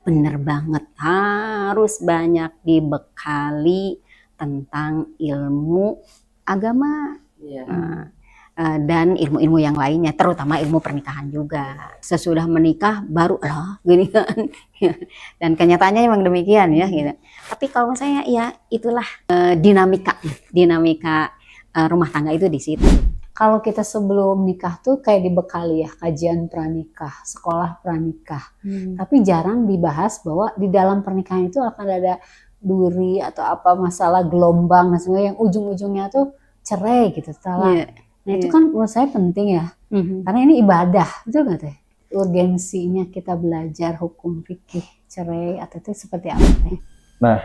Bener banget, harus banyak dibekali tentang ilmu agama. Iya. Dan ilmu-ilmu yang lainnya, terutama ilmu pernikahan juga. Sesudah menikah baru lah gini kan. Dan kenyataannya memang demikian ya gitu. Tapi kalau saya ya itulah dinamika rumah tangga itu di situ. Kalau kita sebelum nikah tuh kayak dibekali ya kajian pranikah, sekolah pranikah. Tapi jarang dibahas bahwa di dalam pernikahan itu akan ada duri atau apa masalah gelombang dan sebagainya yang ujung-ujungnya tuh cerai gitu, talak. Nah itu kan menurut saya penting ya, karena ini ibadah, betul nggak teh? Urgensinya kita belajar hukum fikih cerai atau itu seperti apa teh? Nah,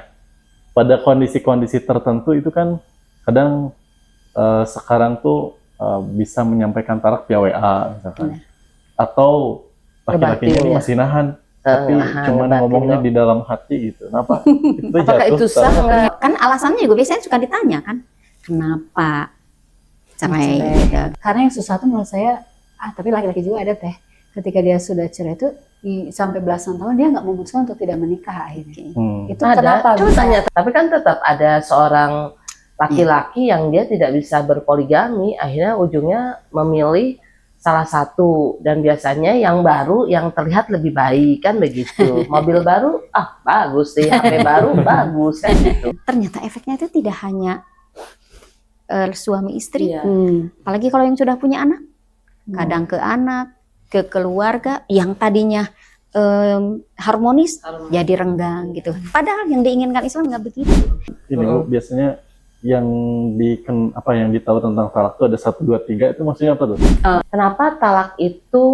pada kondisi-kondisi tertentu itu kan kadang sekarang tuh bisa menyampaikan talak via WA misalkan, atau laki-lakinya ini masih nahan, tapi cuma ngomongnya di dalam hati gitu. Kenapa? Itu apakah itu sah? Kan alasannya juga biasanya suka ditanya kan, kenapa cerai gitu. Karena yang susah tuh menurut saya, tapi laki-laki juga ada teh, ketika dia sudah cerai itu sampai belasan tahun dia nggak memutuskan untuk tidak menikah akhirnya. Itu kenapa? Coba tanya, tapi kan tetap ada seorang laki-laki yang dia tidak bisa berpoligami, akhirnya ujungnya memilih salah satu, dan biasanya yang baru yang terlihat lebih baik kan begitu. Mobil baru bagus deh, HP baru bagus kan gitu. Ternyata efeknya itu tidak hanya suami istri, apalagi kalau yang sudah punya anak, kadang ke anak, ke keluarga yang tadinya harmonis jadi renggang gitu. Padahal yang diinginkan Islam nggak begitu. Ini Bu, biasanya yang yang ditahu tentang talak itu ada 1, 2, 3, itu maksudnya apa tuh? Kenapa talak itu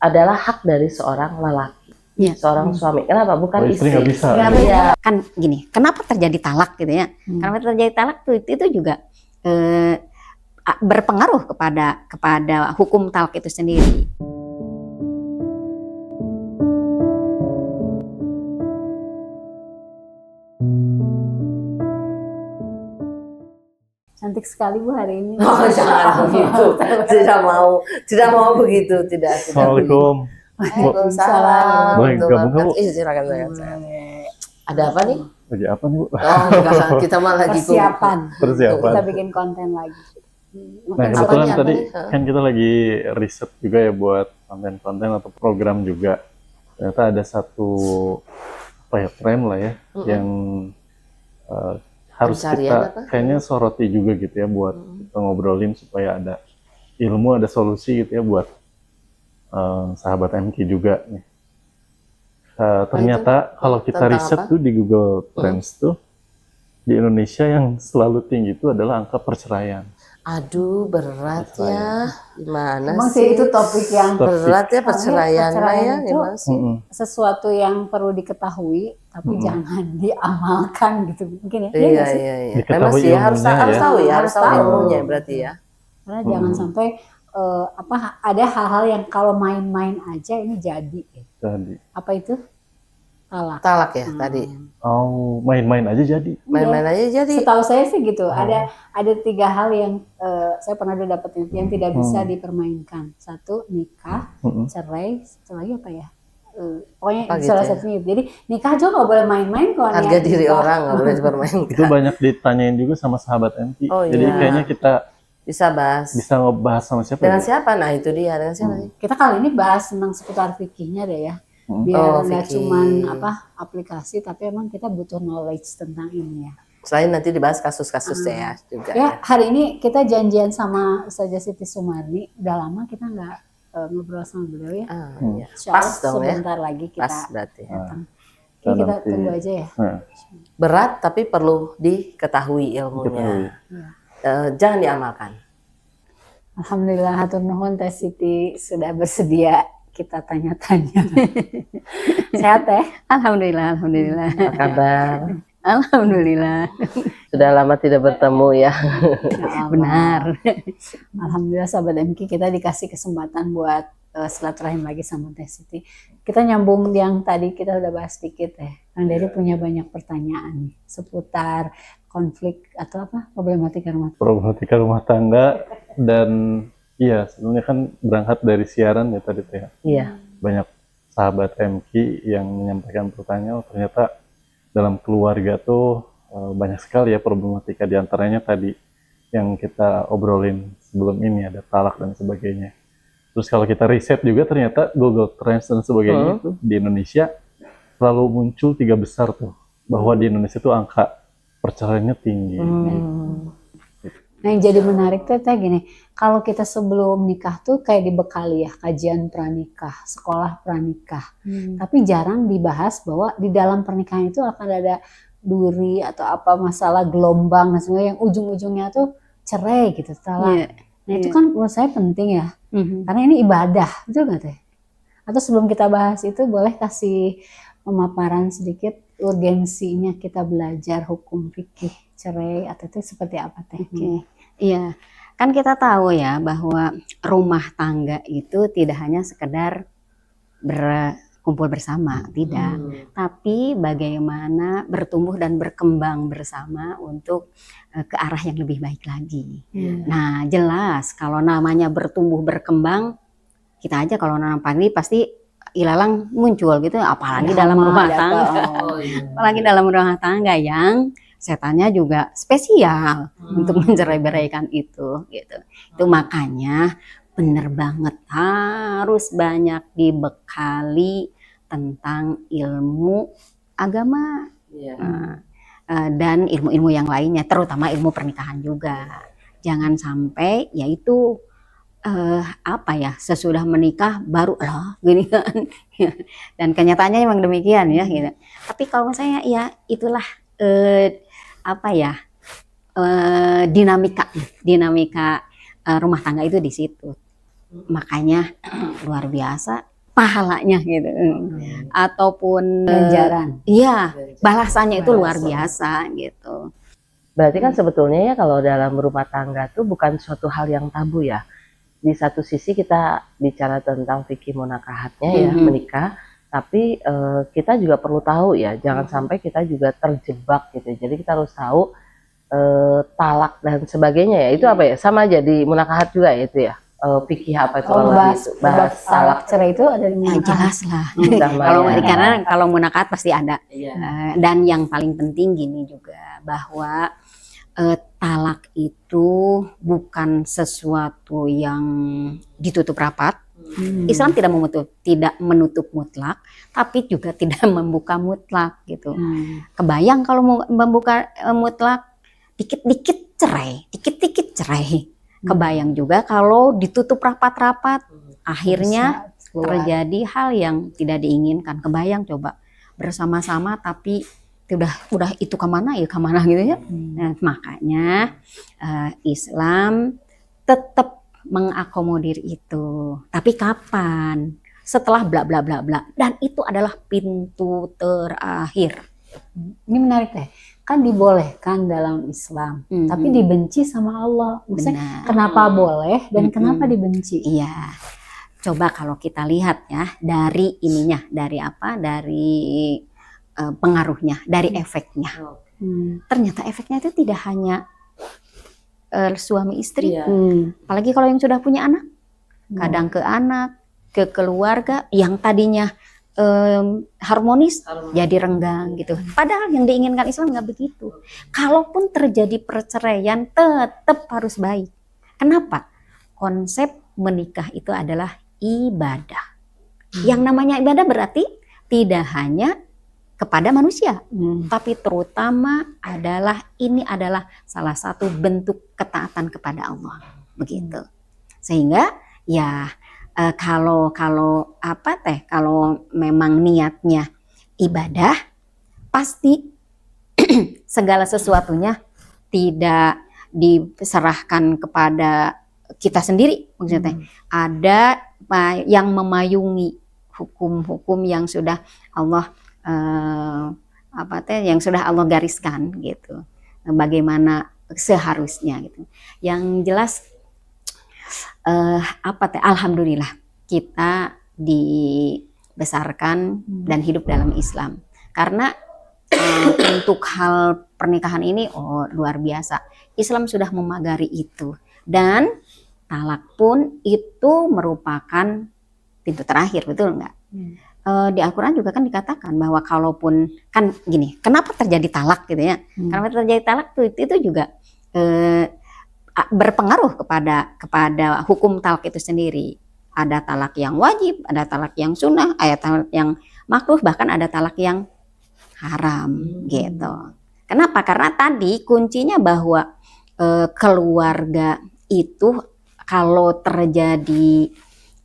adalah hak dari seorang lelaki, seorang suami? Kenapa? Bukan istri. Nggak bisa. Kan gini, kenapa terjadi talak gitu ya? Kenapa terjadi talak tuh itu juga berpengaruh kepada hukum talak itu sendiri. Cantik sekali Bu hari ini. Oh, jangan begitu. Tidak mau begitu, tidak. Assalamualaikum. Waalaikumsalam. Boleh gabung Bu? Silakan. Ada apa nih? Lagi apa nih Bu? Oh, enggak, kita malah lagi Persiapan. Persiapan. Kita bikin konten lagi. Nah kebetulan tadi kan kita lagi riset juga ya buat konten-konten atau program juga. Ternyata ada satu tren lah ya yang harus kita kayaknya soroti juga gitu ya buat kita ngobrolin supaya ada ilmu, ada solusi gitu ya buat sahabat MK juga nih. Ternyata kalau kita riset tuh di Google Trends tuh di Indonesia yang selalu tinggi itu adalah angka perceraian. Aduh, berat ya. Gimana Emang sih? itu topik yang berat ya, perceraian ya. Itu sesuatu yang perlu diketahui, tapi jangan diamalkan gitu mungkin ya. Iya. Memang sih harus tahu ya, harus tahu ilmunya berarti ya. Karena jangan sampai ada hal-hal yang kalau main-main aja ini jadi. Apa itu? Talak ya tadi. Oh, main-main aja jadi. Main-main aja jadi. Setahu saya sih gitu. Ada 3 hal yang saya pernah dapetin yang tidak bisa dipermainkan. 1, nikah, cerai, satu lagi apa ya? Pokoknya salah satunya. Jadi nikah juga nggak boleh main-main kok. Harga diri orang nggak boleh dipermainkan. Itu banyak ditanyain juga sama sahabat MK. Jadi kayaknya kita bisa ngebahas sama siapa? Dengan siapa? Nah itu dia, dengan siapa? Kita kali ini bahas tentang seputar fikihnya deh ya. Biar nggak cuman aplikasi, tapi emang kita butuh knowledge tentang ini ya. Selain nanti dibahas kasus-kasusnya ya juga. Ya hari ini kita janjian sama Ustazah Siti Sumarni. Udah lama kita nggak ngobrol sama beliau ya. Pas dong ya. Sebentar lagi kita datang. Kita tunggu aja ya. Berat tapi perlu diketahui ilmunya. Jangan diamalkan. Alhamdulillah, hatur nuhun Teh Siti sudah bersedia kita tanya-tanya. Sehat teh? Alhamdulillah. Apa kabar? Alhamdulillah. Sudah lama tidak bertemu ya. Benar. Alhamdulillah sahabat MK, kita dikasih kesempatan buat silaturahim lagi sama Teh Siti. Kita nyambung yang tadi kita udah bahas dikit ya. Kang Dery punya banyak pertanyaan seputar konflik atau problematika rumah tangga dan iya, sebenarnya kan berangkat dari siaran ya tadi Teh. Iya. Banyak sahabat MQ yang menyampaikan pertanyaan, oh, ternyata dalam keluarga tuh banyak sekali ya problematika, diantaranya tadi yang kita obrolin sebelum ini, ada talak dan sebagainya. Terus kalau kita riset juga ternyata Google Trends dan sebagainya itu di Indonesia selalu muncul 3 besar tuh, bahwa di Indonesia tuh angka perceraiannya tinggi. Nah, yang jadi menarik tuh kayak gini, kalau kita sebelum nikah tuh kayak dibekali ya kajian pranikah, sekolah pranikah. Tapi jarang dibahas bahwa di dalam pernikahan itu akan ada duri atau apa masalah gelombang dan sebagainya yang ujung-ujungnya tuh cerai gitu, talak. Nah, itu kan menurut saya penting ya. Karena ini ibadah, betul nggak Teh? Atau sebelum kita bahas itu boleh kasih pemaparan sedikit urgensinya kita belajar hukum fikih cerai atau itu seperti apa Teh? Iya, kan kita tahu ya bahwa rumah tangga itu tidak hanya sekedar berkumpul bersama, tidak. Tapi bagaimana bertumbuh dan berkembang bersama untuk ke arah yang lebih baik lagi. Nah, jelas kalau namanya bertumbuh berkembang, kita aja kalau nanam padi pasti ilalang muncul gitu, apalagi dalam rumah tangga. Apalagi dalam rumah tangga yang setannya juga spesial untuk mencerai-beraikan itu gitu. Itu makanya bener banget harus banyak dibekali tentang ilmu agama dan ilmu-ilmu yang lainnya, terutama ilmu pernikahan juga. Jangan sampai yaitu apa ya, sesudah menikah baru lah gini kan. Dan kenyataannya memang demikian ya gitu. Tapi kalau saya ya itulah apa ya, dinamika rumah tangga itu di situ. Makanya luar biasa pahalanya gitu. Ataupun ganjaran. Iya, balasannya itu luar biasa gitu. Berarti kan sebetulnya ya kalau dalam rumah tangga tuh bukan suatu hal yang tabu ya. Di satu sisi kita bicara tentang fikih munakahatnya ya, menikah, tapi kita juga perlu tahu ya, jangan sampai kita juga terjebak gitu. Jadi kita harus tahu talak dan sebagainya ya. Itu apa ya? Sama aja di munakahat juga ya itu ya. Fikih apa itu? Bahas talak cerai itu ada di Ya, jelas lah. Karena kalau munakahat pasti ada. Dan yang paling penting gini juga, bahwa talak itu bukan sesuatu yang ditutup rapat. Islam tidak menutup mutlak, tapi juga tidak membuka mutlak gitu. Kebayang kalau mau membuka mutlak, dikit-dikit cerai. Kebayang juga kalau ditutup rapat-rapat, akhirnya terjadi hal yang tidak diinginkan. Kebayang coba bersama-sama tapi udah itu kemana gitu ya. Nah, makanya Islam tetap mengakomodir itu. Tapi kapan? Setelah bla bla bla bla. Dan itu adalah pintu terakhir. Ini menarik deh. Kan dibolehkan dalam Islam, tapi dibenci sama Allah. Maksudnya kenapa boleh dan kenapa dibenci? Iya. Coba kalau kita lihat ya dari ininya, dari apa? Dari pengaruhnya, dari efeknya. Ternyata efeknya itu tidak hanya suami istri, apalagi kalau yang sudah punya anak, kadang ke anak, ke keluarga yang tadinya harmonis jadi renggang gitu. Padahal yang diinginkan Islam nggak begitu. Kalaupun terjadi perceraian tetap harus baik. Kenapa? Konsep menikah itu adalah ibadah. Yang namanya ibadah berarti tidak hanya kepada manusia, tapi terutama ini adalah salah satu bentuk ketaatan kepada Allah, begitu. Sehingga ya kalau memang niatnya ibadah, pasti segala sesuatunya tidak diserahkan kepada kita sendiri, maksudnya ada yang memayungi hukum-hukum yang sudah Allah yang sudah Allah gariskan gitu, bagaimana seharusnya gitu. Yang jelas alhamdulillah kita dibesarkan dan hidup dalam Islam, karena untuk hal pernikahan ini luar biasa. Islam sudah memagari itu, dan talak pun itu merupakan pintu terakhir, betul nggak? di Al-Quran juga kan dikatakan bahwa kalaupun kan gini, kenapa terjadi talak gitu ya? Kenapa terjadi talak itu juga berpengaruh kepada hukum talak itu sendiri. Ada talak yang wajib, ada talak yang sunnah, ada talak yang makruh, bahkan ada talak yang haram gitu. Kenapa? Karena tadi kuncinya bahwa keluarga itu kalau terjadi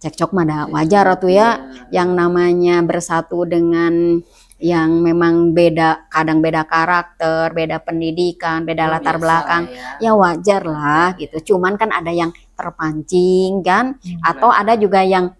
cekcok mah wajar tuh ya, yang namanya bersatu dengan yang memang beda, kadang beda karakter, beda pendidikan, beda latar belakang, ya wajar lah gitu. Cuman kan ada yang terpancing kan, atau ada juga yang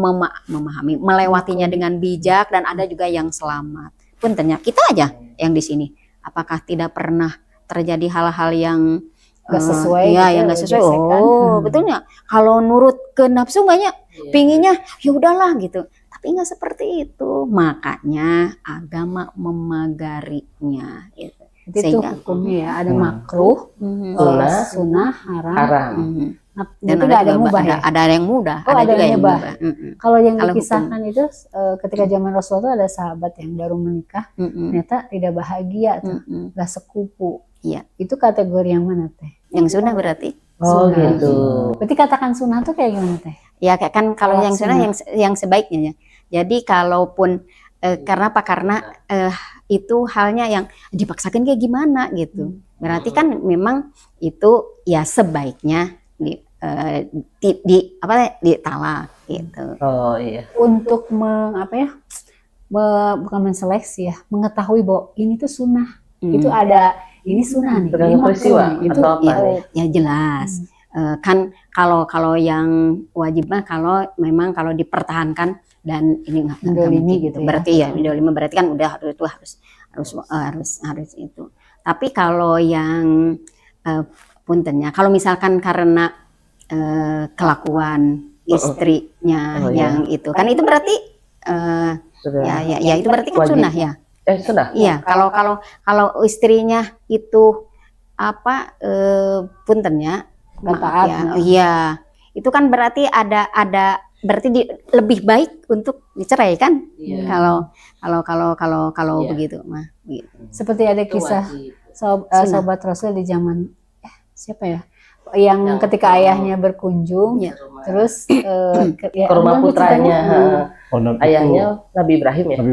memahami, melewatinya dengan bijak, dan ada juga yang selamat. Puntennya kita aja yang di sini, apakah tidak pernah terjadi hal-hal yang nggak sesuai, ya gitu, yang nggak sesuai. gesekan. Betulnya kalau nurut ke nafsu banyak, pinginnya ya udahlah gitu. Tapi nggak seperti itu. Makanya agama memagarinya. Gitu. Itu Sehingga hukumnya ya, ada makruh, sunnah, haram. Dan tidak ada yang mubah ya. Ada yang mudah. Oh, ada juga yang mubah. Kalau yang Kalau dikisahkan itu ketika zaman Rasulullah itu ada sahabat yang baru menikah, ternyata tidak bahagia, nggak sekupu. Iya. Itu kategori yang mana teh? Yang sunnah berarti. Oh Sunnah. gitu. Berarti katakan sunnah tuh kayak gimana teh? Ya kan kalau Kalau yang sunnah yang sebaiknya ya. Jadi kalaupun karena apa? Karena itu halnya yang dipaksakan kayak gimana gitu. Berarti kan memang itu ya sebaiknya ditalak gitu. Oh iya. Untuk bukan menseleksi ya, mengetahui bahwa ini tuh sunnah. Itu ada, ini sunnah nih, ini Tergantung peristiwa makruh nih. Itu atau apa nih? Ya jelas. Kan kalau yang wajib mah kalau memang kalau dipertahankan dan ini nggak Mendolimi mungkin gitu ya. berarti ya mendolimi berarti kan udah itu harus itu. Tapi kalau yang puntennya kalau misalkan karena kelakuan istrinya yang itu kan itu berarti ya itu berarti kan Wajib. sunnah ya. Sunnah. Iya, kalau istrinya itu puntennya taat. ya, iya. Itu kan berarti ada berarti lebih baik untuk dicerai kan? Iya. Kalau Iya. begitu mah gitu. Seperti ada kisah Sunnah. sahabat Rasul di zaman siapa ya? Yang ketika ayahnya berkunjung, Ya. terus Ke rumah putranya. Ayahnya Nabi Ibrahim ya. Nabi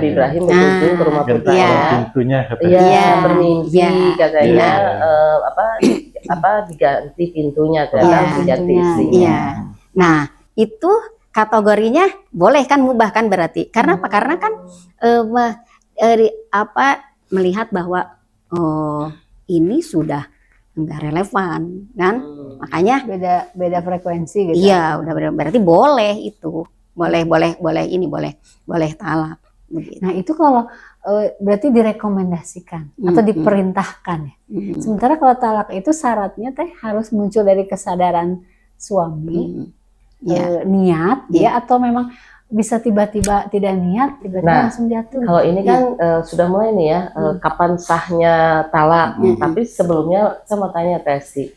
Ibrahim berkunjung ke rumah putranya. Pintunya katanya. Iya. Bermimpi Iya. katanya diganti pintunya, ternyata diganti istrinya. Iya. Nah, itu kategorinya boleh kan mubah kan berarti. Karena apa? Karena kan melihat bahwa ini sudah enggak relevan kan. Makanya beda frekuensi gitu. iya, udah berarti boleh itu. Boleh talak begitu. Nah, itu kalau berarti direkomendasikan atau diperintahkan ya. Sementara kalau talak itu syaratnya teh harus muncul dari kesadaran suami, niat ya, atau memang bisa tiba-tiba tidak niat, tiba-tiba langsung jatuh. Kalau ini kan sudah mulai nih ya, kapan sahnya talak. Tapi sebelumnya saya mau tanya Tesi,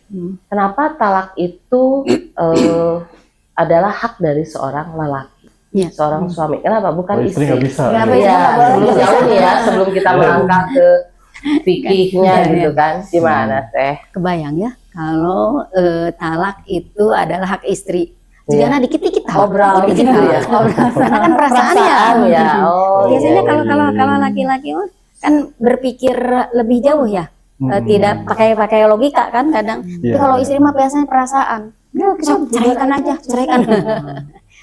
kenapa talak itu adalah hak dari seorang lelaki, seorang suami? Kenapa bukan istri? Nggak bisa. Kenapa Iya, istri? sebelum jauh nih ya, sebelum kita melangkah ke fikihnya gitu kan, gimana Teh? Kebayang ya kalau talak itu adalah hak istri. Jangan dikit-dikit Obrol dikit-dikit gitu talak. ya. Karena kan perasaannya. ya. Oh, Biasanya iya, kalau laki-laki kan berpikir lebih jauh ya. Tidak pakai logika kan kadang. Tapi kalau istri mah biasanya perasaan. Ceraikan aja, ceraikan.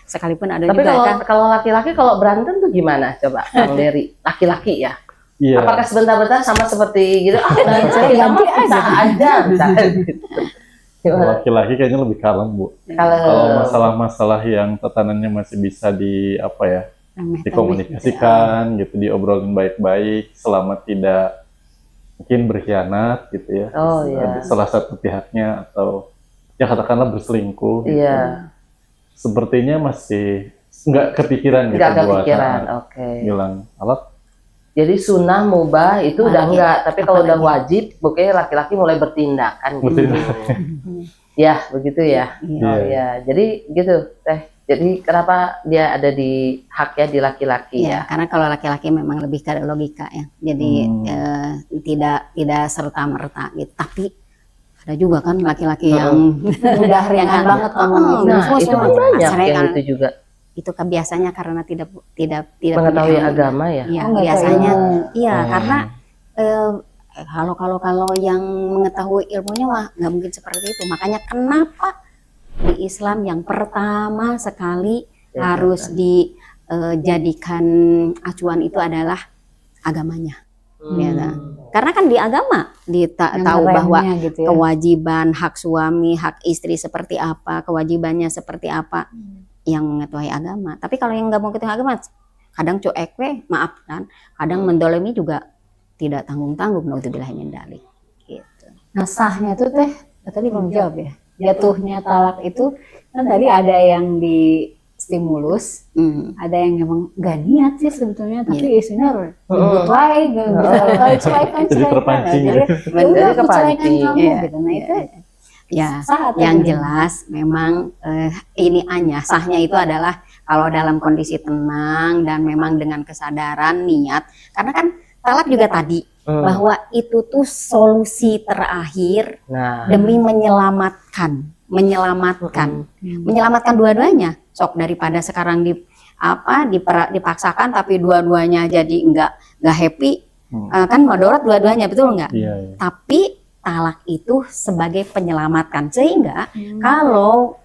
Sekalipun ada Tapi juga kan. kalau laki-laki kalau berantem tuh gimana? Coba Bang Dery, laki-laki ya. Iya. Apakah sebentar-bentar sama seperti gitu? Saya ganti aja. Misalnya gitu. Gimana? Laki-laki kayaknya lebih kalem, Bu. Kalau Masalah-masalah yang tetanannya masih bisa dikomunikasikan gitu, diobrolin baik-baik selama tidak mungkin berkhianat gitu ya. Oh iya. Salah satu pihaknya atau ya katakanlah berselingkuh gitu. Iya. Sepertinya masih nggak kepikiran gitu Nggak buat kepikiran, oke. bilang alat. Jadi sunnah mubah itu udah Lagi. enggak, tapi kalau udah Apalagi. wajib, pokoknya laki-laki mulai bertindak kan gitu. Bertindak. Ya, begitu ya. Iya. Oh ya, jadi gitu Teh. Jadi kenapa dia ada di haknya di laki-laki Ya, ya? karena kalau laki-laki memang lebih ke logika ya. Jadi tidak serta merta gitu. Tapi ada juga kan laki-laki yang Udah ringan banget ngomong. Nah, itu kan banyak Asalnya yang kan itu juga itu kan biasanya karena tidak mengetahui punya ilmu. agama ya. Iya, Oh, nggak biasanya tahu. iya Oh. karena kalau yang mengetahui ilmunya wah nggak mungkin seperti itu. Makanya kenapa di Islam yang pertama sekali Ya, harus dijadikan acuan itu adalah agamanya. Ya, karena kan di agama Yang tahu bahwa remnya gitu ya. kewajiban hak suami, hak istri seperti apa, kewajibannya seperti apa yang mengetahui agama. Tapi kalau yang nggak mau ketahui agama, kadang cuek we, maaf kan, kadang mendolimi juga tidak tanggung-tanggung, naudzubillah min dzalik. Gitu. Nah, sahnya tuh teh tadi belum jawab ya. Jatuhnya talak itu kan tadi ada yang di stimulus, ada yang emang gak niat sih sebetulnya, tapi istrinya ribut wae, ceraikan. Jadi terpancing. Jadi Jadi udah aku ceraikan kepancing. kamu Iya. gitu. Nah itu Ya, sah atau yang gimana? jelas memang ini sahnya itu adalah kalau dalam kondisi tenang dan memang dengan kesadaran niat, karena kan talak juga tadi bahwa itu tuh solusi terakhir Nah, demi menyelamatkan dua-duanya. Sok daripada sekarang dipaksakan tapi dua-duanya jadi nggak happy, kan madorot dua-duanya, betul nggak? Iya, iya. Tapi talak itu sebagai penyelamatkan, sehingga kalau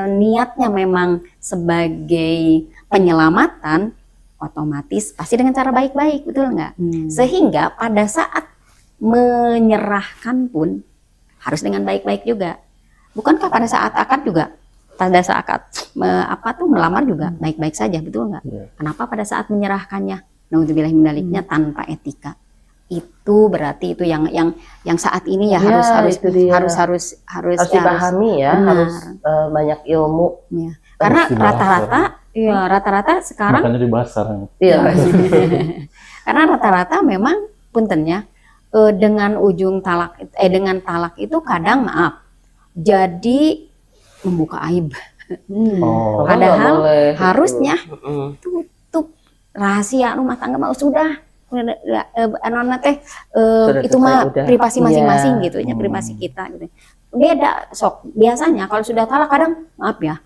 niatnya memang sebagai penyelamatan, otomatis pasti dengan cara baik-baik, betul nggak? Sehingga pada saat menyerahkan pun harus dengan baik-baik juga. Bukankah pada saat akad juga, pada saat melamar juga baik-baik saja, betul nggak? Iya. Kenapa pada saat menyerahkannya, naudzubillah min dzaliknya, tanpa etika? Itu berarti itu yang saat ini ya, Ya, itu dia. harus dipahami ya, benar. harus banyak ilmu. Ya. Karena Harus dibahas, rata-rata sekarang Makanya dibahas sekarang. Iya. karena rata-rata memang puntennya dengan ujung talak dengan talak itu kadang maaf jadi membuka aib. Oh, Kamu Padahal nggak boleh, gitu. harusnya Mm-mm. tutup rahasia rumah tangga mau sudah nona teh Sudah itu selesai, mah udah. privasi masing-masing Iya. gitu ya, privasi kita gitu. Beda sok biasanya kalau sudah talak kadang maaf ya,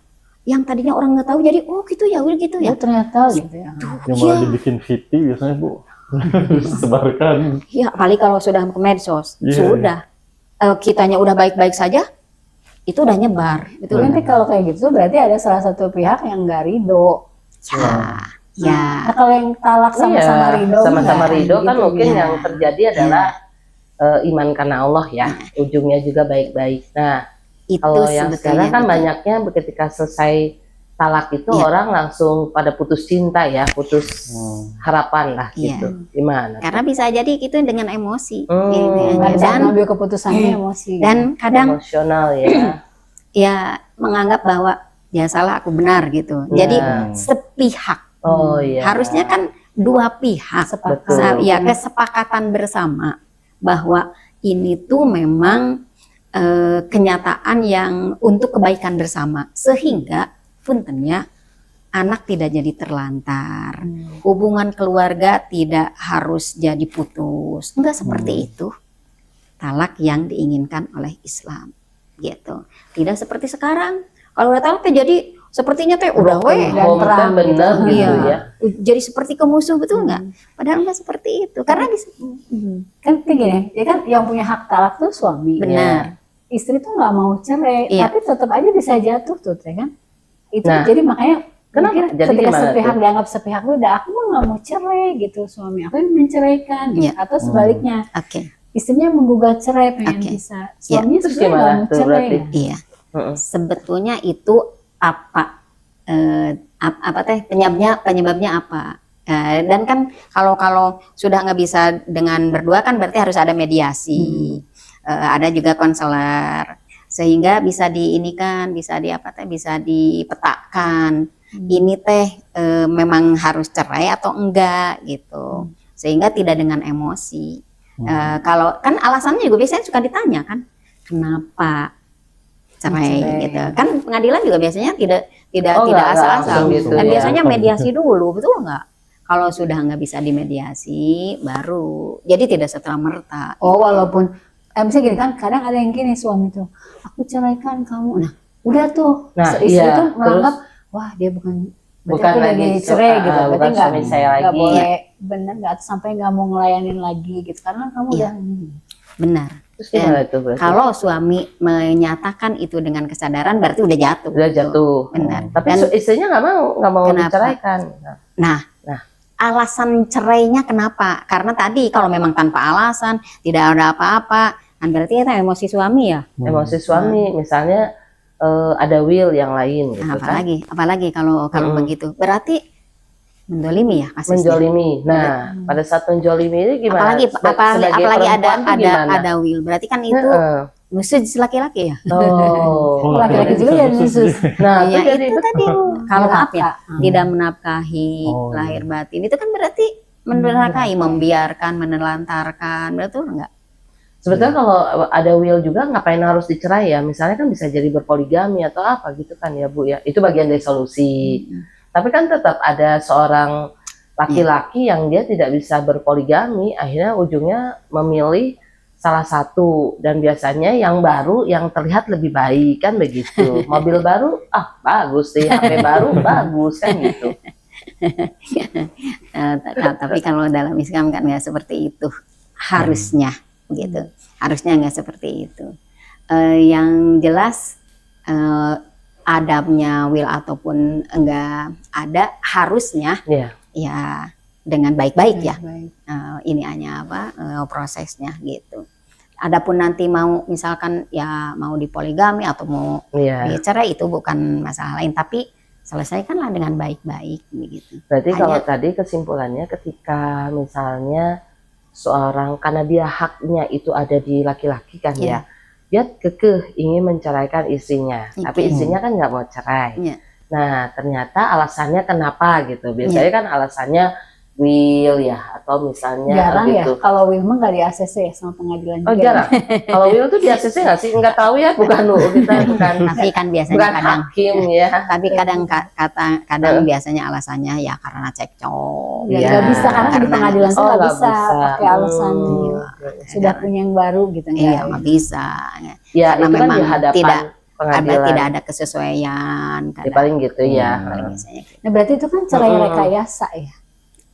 yang tadinya orang nggak tahu jadi oh gitu ya, udah gitu ya. Oh ternyata gitu ya. yang malah dibikin VT biasanya Bu. Sebarkan. Ya, apalagi kalau sudah ke medsos, Iya. sudah kitanya udah baik-baik saja, itu udah nyebar, betul. Nanti kalau kayak gitu berarti ada salah satu pihak yang nggak ridho. Ya, Nah, kalau yang talak sama-sama Iya, ridho, sama-sama nggak ridho kan gitu. mungkin ya. yang terjadi adalah iman karena Allah ya, ujungnya juga baik-baik. Nah, itu kalau yang sebetulnya sekarang kan betul. banyaknya ketika selesai talak itu Iya. orang langsung pada putus cinta ya, putus harapan lah Iya. gitu. Gimana? Karena bisa jadi itu dengan emosi, Hmm. gitu ya. Pada saat dan ngambil keputusannya emosi. dan kadang Emosional ya. ya menganggap bahwa ya salah aku benar gitu. Jadi Nah. sepihak. Oh iya. Harusnya kan dua pihak Betul. ya kesepakatan bersama bahwa ini tuh memang kenyataan yang untuk kebaikan bersama, sehingga puntennya anak tidak jadi terlantar, hubungan keluarga tidak harus jadi putus, enggak seperti itu. Talak yang diinginkan oleh Islam gitu, tidak seperti sekarang. Kalau udah talak jadi sepertinya teh udah weh dan Home perang kan bener gitu. gitu Iya. ya. jadi seperti ke musuh, betul nggak? Padahal nggak seperti itu, karena Kan kayak gini, ya kan yang punya hak talak tuh suami. benar. Istri tuh nggak mau cerai, Iya. tapi tetap aja bisa jatuh tuh, ya kan? Itu Nah, jadi makanya kenapa? mungkin Jadi ketika gimana sepihak tuh? dianggap sepihak udah aku mah nggak mau cerai gitu, suami aku yang menceraikan, gitu. Iya. Atau sebaliknya Oke, istrinya menggugat cerai pengen Oke. bisa, suaminya Terus sebenarnya gimana nggak mau tuh cerai. berarti? Ya. iya. Heeh. Sebetulnya itu apa penyebabnya apa? Dan kan kalau sudah nggak bisa dengan berdua kan berarti harus ada mediasi, ada juga konselor, sehingga bisa diinikan, bisa dipetakan. Ini teh memang harus cerai atau enggak gitu, sehingga tidak dengan emosi. Kalau kan alasannya juga biasanya suka ditanya kan, kenapa cerai gitu. Kan pengadilan juga biasanya tidak Oh, nggak asal-asal. langsung gitu Dan ya. biasanya mediasi dulu, betul nggak? Kalau sudah nggak bisa dimediasi, baru. Jadi tidak serta-merta. Oh, walaupun misalnya gini kan, kadang ada yang gini suami tuh, aku ceraikan kamu. Nah, udah tuh. Nah, Istri iya, tuh menganggap, terus wah dia bukan bukan aku lagi cerai gitu. bukan Berarti nggak suami saya nggak lagi. boleh, bener nggak sampai nggak mau ngelayanin lagi gitu. Karena kamu Iya. udah Benar. Terus gimana itu berarti? Kalau suami menyatakan itu dengan kesadaran, berarti udah jatuh. Udah jatuh. Benar. Tapi Dan istrinya nggak mau Kenapa? diceraikan. alasan cerainya kenapa? Karena tadi kalau memang tanpa alasan, tidak ada apa-apa, kan berarti itu emosi suami ya. Emosi suami, misalnya ada will yang lain gitu Nah, kan. apalagi kalau begitu, berarti mendolimi ya kasusnya. Menjolimi. Nah, pada saat menjolimi ini gimana? Apalagi Sebagai apalagi perempuan tuh gimana? ada will, berarti kan itu Heeh. nusuk laki-laki ya. Oh, laki-laki juga ya khusus. Nah, Iya, itu jadi itu tadi kalau maaf ya, Hmm. tidak menafkahi Oh, iya. lahir batin itu kan berarti mendurhakai, membiarkan, menelantarkan, betul enggak? sebetulnya kalau ada will juga ngapain harus dicerai ya? Misalnya kan bisa jadi berpoligami atau apa gitu kan ya Bu ya. Itu bagian dari solusi. Tapi kan tetap ada seorang laki-laki yang dia tidak bisa berpoligami, akhirnya ujungnya memilih salah satu, dan biasanya yang baru yang terlihat lebih baik kan begitu. Mobil baru bagus deh, HP baru bagus kan gitu. Tapi kalau dalam Islam kan nggak seperti itu, harusnya gitu, harusnya nggak seperti itu. Yang jelas adabnya will ataupun enggak ada, harusnya Iya. ya dengan baik-baik ya. Baik. Ini hanya prosesnya gitu. Adapun nanti mau misalkan ya mau dipoligami atau mau Iya. dicerai, itu bukan masalah lain, tapi selesaikanlah dengan baik-baik begitu. Berarti Hanya- kalau tadi kesimpulannya ketika misalnya seorang, karena dia haknya itu ada di laki-laki kan Iya. ya, dia kekeh ingin menceraikan istrinya, tapi Iya. istrinya kan nggak mau cerai. Iya. Nah, ternyata alasannya kenapa gitu? Biasanya kan alasannya will ya, atau misalnya Jarang ya, gitu. kalau will mah nggak di ACC ya sama pengadilan Oh juga. jarang. Kalau will tuh di ACC nggak sih? Nggak tahu ya, bukan kita bukan Tapi kan biasanya bukan kadang hakim ya. tapi kadang biasanya alasannya ya karena cekcok. Ya, Iya. nggak bisa karena di Karena- pengadilan tuh Oh, nggak nggak bisa bisa. pakai alasan sudah Karena- punya yang baru gitu. Iya, nggak bisa. Ya Karena itu kan memang di hadapan tidak- pengadilan. Tidak ada kesesuaian. Ya, paling gitu ya. Biasanya gitu. Nah berarti itu kan cerai Mm-mm. rekayasa ya.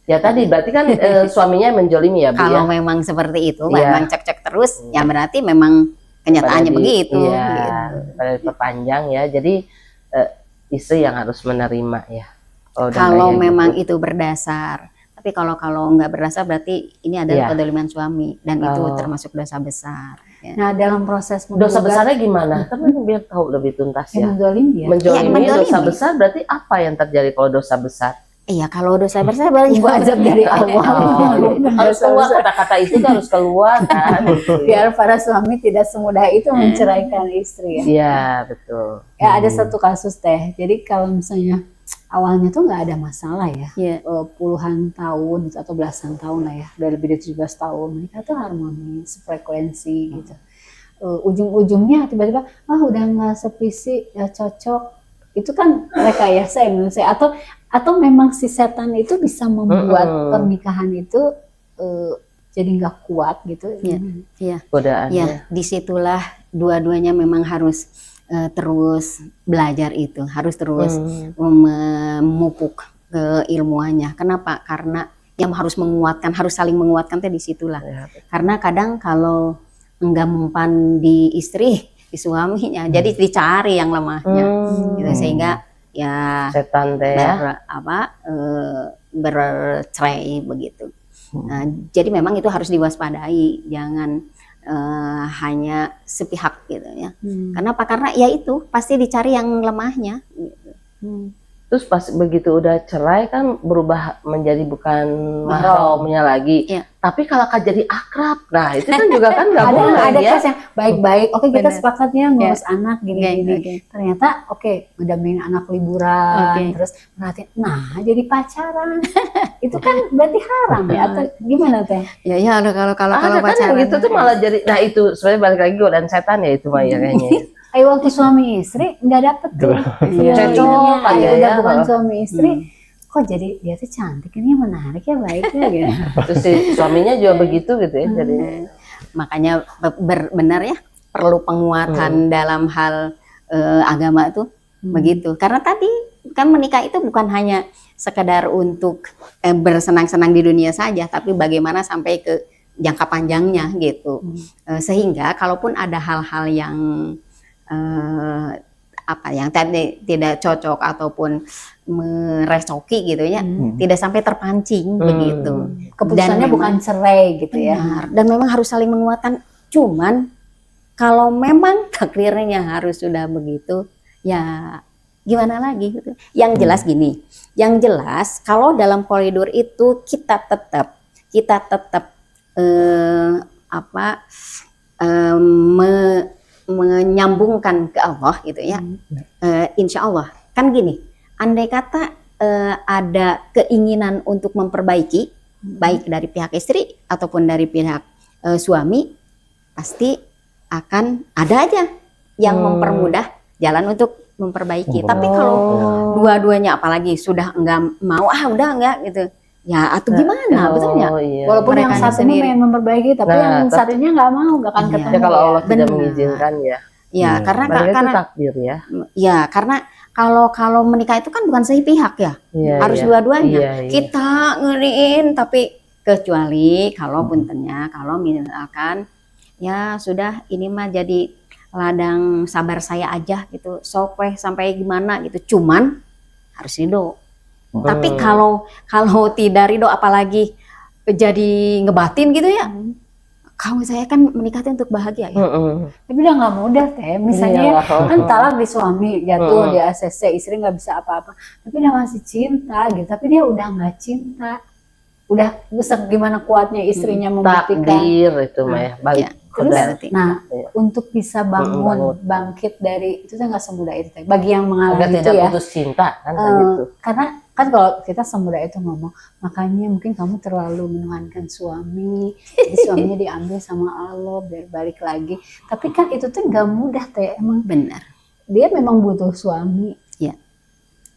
Ya tadi berarti kan suaminya menjolimi ya Bu Kalau ya. memang seperti itu, Iya. memang cek-cek terus, ya berarti memang kenyataannya Pada begitu. Iya, gitu. pada diperpanjang ya. Jadi istri yang harus menerima ya. Udah Kalau kayak memang gitu. itu berdasar, tapi kalau nggak berdasar berarti ini adalah Iya. kedoliman suami, dan itu Oh. termasuk dosa besar. Ya. Nah dalam proses Dosa menggugat besarnya gimana? Tapi biar tahu lebih tuntas ya. mendolimi ya. Menjolimi mendolimi. dosa besar berarti apa yang terjadi kalau dosa besar? Iya, kalau dosa besar berarti Tunggu azab dari Allah. Harus keluar kata-kata itu tuh harus keluar kan. Biar para suami tidak semudah itu menceraikan istri ya. Iya betul. Ya ada satu kasus teh. Jadi kalau misalnya awalnya tuh nggak ada masalah ya. Iya. Puluhan tahun atau belasan tahun lah ya. Udah lebih dari 17 tahun. Mereka tuh harmonis, frekuensi gitu. Ujung-ujungnya tiba-tiba udah nggak sevisi, ya cocok. Itu kan rekayasa ya menurut saya. Atau memang si setan itu bisa membuat pernikahan itu jadi nggak kuat gitu. Iya. Godaannya. Ya, disitulah dua-duanya memang harus terus belajar itu, harus terus memupuk keilmuannya. Kenapa? Karena yang harus menguatkan, harus saling menguatkan teh disitulah. Ya, Karena kadang kalau enggak mempan di istri, di suaminya, jadi dicari yang lemahnya, gitu, sehingga ya setan teh ya. bercerai begitu. Nah, jadi memang itu harus diwaspadai, jangan hanya sepihak gitu ya. Kenapa? Karena ya itu pasti dicari yang lemahnya. Gitu. Terus pas begitu udah cerai kan berubah menjadi bukan mahramnya lagi. Iya. Tapi kalau kan jadi akrab, nah itu kan juga kan nggak boleh ada ya. kes yang baik-baik. Oke kita Benar. sepakatnya ngurus anak gini-gini. Oke. Ternyata ngedampingin anak liburan, Oke. terus perhatiin. Nah jadi pacaran, itu kan berarti haram ya? Atau gimana teh? Ya kalau Ada kan yang pacaran gitu tuh malah jadi, nah itu sebenarnya balik lagi godaan setan ya itu mah ya kayaknya. Kayak waktu suami istri nggak dapet tuh. Iya, Cocok, iya, kayak udah ya. bukan suami istri. Kok jadi dia tuh cantik, ini menarik ya, baik ya gitu. Terus si suaminya juga begitu gitu ya. Jadi Makanya benar ya, perlu penguatan dalam hal agama tuh begitu. Karena tadi kan menikah itu bukan hanya sekedar untuk bersenang-senang di dunia saja, tapi bagaimana sampai ke jangka panjangnya gitu. Sehingga kalaupun ada hal-hal yang apa yang tadi tidak cocok ataupun merecoki gitu ya, tidak sampai terpancing begitu. Keputusannya Dan bukan cerai gitu ya. benar. Dan memang harus saling menguatkan. Cuman kalau memang takdirnya harus sudah begitu, ya gimana lagi gitu. Yang jelas gini, yang jelas kalau dalam koridor itu kita tetap menyambungkan ke Allah gitu ya. Insya Allah kan gini, andai kata ada keinginan untuk memperbaiki baik dari pihak istri ataupun dari pihak suami, pasti akan ada aja yang mempermudah jalan untuk memperbaiki. Tapi kalau dua-duanya apalagi sudah enggak mau, udah enggak gitu, ya atau gimana betulnya? iya. Walaupun yang Merekanya satunya sendiri. pengen memperbaiki, tapi Nah, yang tapi- satunya nggak mau, nggak akan Iya. ketemu. Ya kalau Allah tidak Benar. mengizinkan ya. Ya karena Padahal itu takdir ya. ya karena kalau menikah itu kan bukan sepihak ya, Iya, harus iya. dua-duanya. Iya, iya. Kita ngeriin, tapi kecuali kalau puntennya, kalau misalkan ya sudah ini mah jadi ladang sabar saya aja gitu, sok weh sampai gimana gitu, cuman harus ridho. Tapi kalau tidak ridho apalagi jadi ngebatin gitu ya, kalau saya kan menikah itu untuk bahagia ya. Tapi udah nggak mudah teh. Misalnya Iya. kan talak di suami, jatuh di ACC, istri nggak bisa apa-apa. Tapi dia masih cinta gitu. Tapi dia udah nggak cinta. Udah bisa gimana kuatnya istrinya membuktikan. Takdir itu mah ya. Balik. Ya. Terus, Berarti. nah Iya. untuk bisa bangun, bangkit dari itu tuh nggak semudah itu teh. Bagi yang Agar mengalami itu tidak ya. putus cinta kan Eh, gitu. karena kan kalau kita semudah itu ngomong, makanya mungkin kamu terlalu menuhankan suami, jadi suaminya diambil sama Allah biar balik lagi. Tapi kan itu tuh nggak mudah teh, emang Benar. dia memang butuh suami. Ya.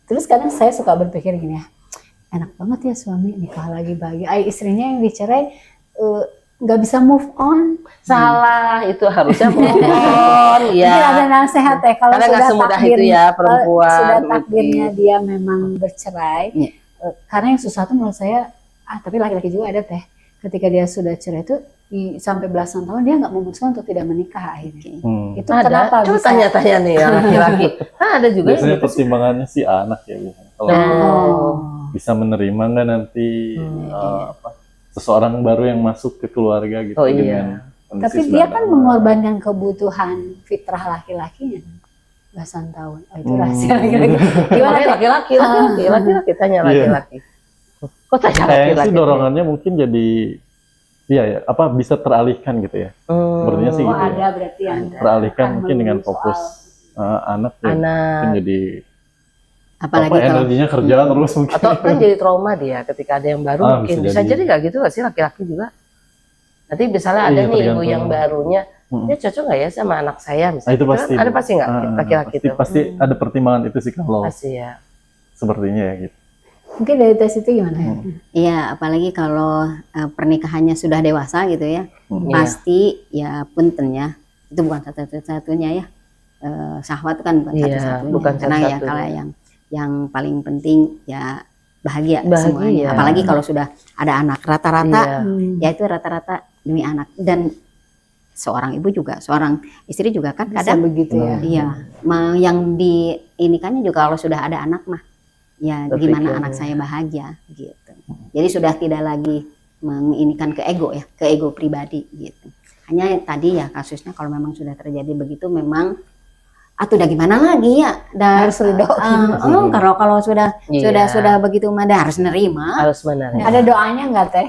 Terus kadang saya suka berpikir gini ya, enak banget ya suami nikah lagi bahagia. Istrinya yang dicerai nggak bisa move on. Salah itu harusnya move on ya. Mungkin ada nasihat ya kalau Karena nggak sudah semudah takdir, itu ya perempuan. sudah takdirnya dia memang bercerai. Iya. Karena yang susah tuh menurut saya, tapi laki-laki juga ada teh. Ketika dia sudah cerai itu sampai belasan tahun dia nggak memutuskan untuk tidak menikah akhirnya. Itu Ada. kenapa Coba bisa? tanya-tanya nih ya laki-laki. Ada juga yang Biasanya gitu sih. pertimbangannya si anak ya biasanya. Kalau Oh. bisa menerima nggak nanti seseorang baru yang masuk ke keluarga gitu Oh, iya. dengan kondisi Tapi sudah dia ada kan anak. mengorbankan kebutuhan fitrah laki-lakinya belasan tahun. Oh, itu rahasia laki-laki. Gimana Makanya teh? laki-laki tanya Iya. laki-laki. Kok tanya Kayaknya laki-laki? sih dorongannya mungkin jadi iya ya apa bisa teralihkan gitu ya. Sepertinya sih Oh, gitu ya. ada berarti yang Teralihkan akan mungkin dengan melulu fokus anak ya. Anak. Mungkin jadi Apalagi apa, kalau energinya kerja terus mungkin. Atau kan jadi trauma dia ketika ada yang baru mungkin bisa bisa jadi. jadi nggak gitu nggak sih laki-laki juga. Nanti misalnya ada Iya, nih ibu tergantung. yang barunya, Mm-mm. dia cocok nggak ya sama anak saya Nah, misalnya? itu Gitu pasti. kan? Ada pasti nggak laki-laki pasti, itu? pasti ada pertimbangan itu sih kalau Pasti ya. sepertinya ya gitu. Mungkin dari tes itu gimana ya? iya, apalagi kalau pernikahannya sudah dewasa gitu ya, Iya. pasti ya puntennya itu bukan satu-satunya ya. Syahwat kan bukan Iya, satu-satunya. bukan Karena ya satu-satunya. kalau yang paling penting ya bahagia, Bahagia. semuanya. Apalagi kalau sudah ada anak, rata-rata Iya. ya itu rata-rata demi anak. Dan seorang ibu juga, seorang istri juga kan Bisa kadang begitu ya. iya, yang diinikannya juga kalau sudah ada anak mah ya gimana Berpikirnya. anak saya bahagia gitu. Jadi sudah tidak lagi menginikan ke ego ya, ke ego pribadi gitu. Hanya tadi ya kasusnya kalau memang sudah terjadi begitu memang atau udah gimana lagi ya, Harus ridho. kalau sudah Iya. sudah begitu mah dah harus nerima. Harus benar ya. Ada doanya nggak teh?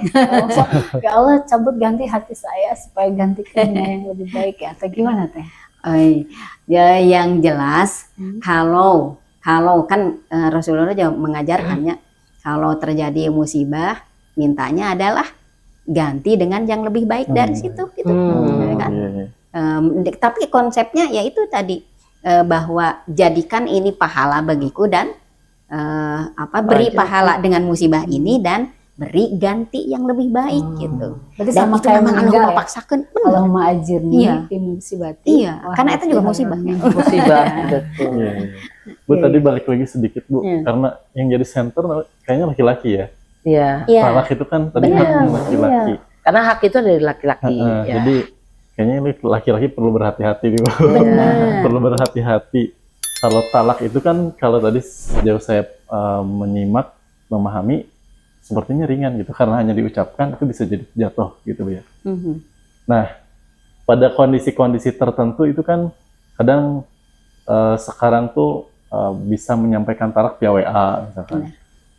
Ya Allah cabut ganti hati saya supaya gantikannya yang lebih baik ya. Atau gimana teh? Ya yang jelas kalau kan Rasulullah juga mengajarkannya kalau terjadi musibah mintanya adalah ganti dengan yang lebih baik dari situ gitu. Ya kan? Iya, iya. Tapi konsepnya ya itu tadi bahwa jadikan ini pahala bagiku dan beri pahala dengan musibah ini dan beri ganti yang lebih baik gitu. Berarti Dan sama itu kayak memang meninggal Allah ya. paksakan. Allahumma ajirni Iya. fi musibati. Iya, karena itu juga musibahnya. Musibah, betul. Iya, iya. Bu, tadi balik lagi sedikit Bu, Iya. karena yang jadi center kayaknya laki-laki ya. Iya. Iya. Talak itu kan tadi Benar, haknya laki-laki. Karena hak itu dari laki-laki. Ya. Jadi kayaknya ini laki-laki perlu berhati-hati nih Bu. Benar. Perlu berhati-hati. Kalau talak itu kan kalau tadi sejauh saya menyimak, memahami, sepertinya ringan gitu karena hanya diucapkan itu bisa jadi jatuh gitu Bu ya. Mhm. Nah, pada kondisi-kondisi tertentu itu kan kadang sekarang tuh bisa menyampaikan talak via WA misalkan. Benar.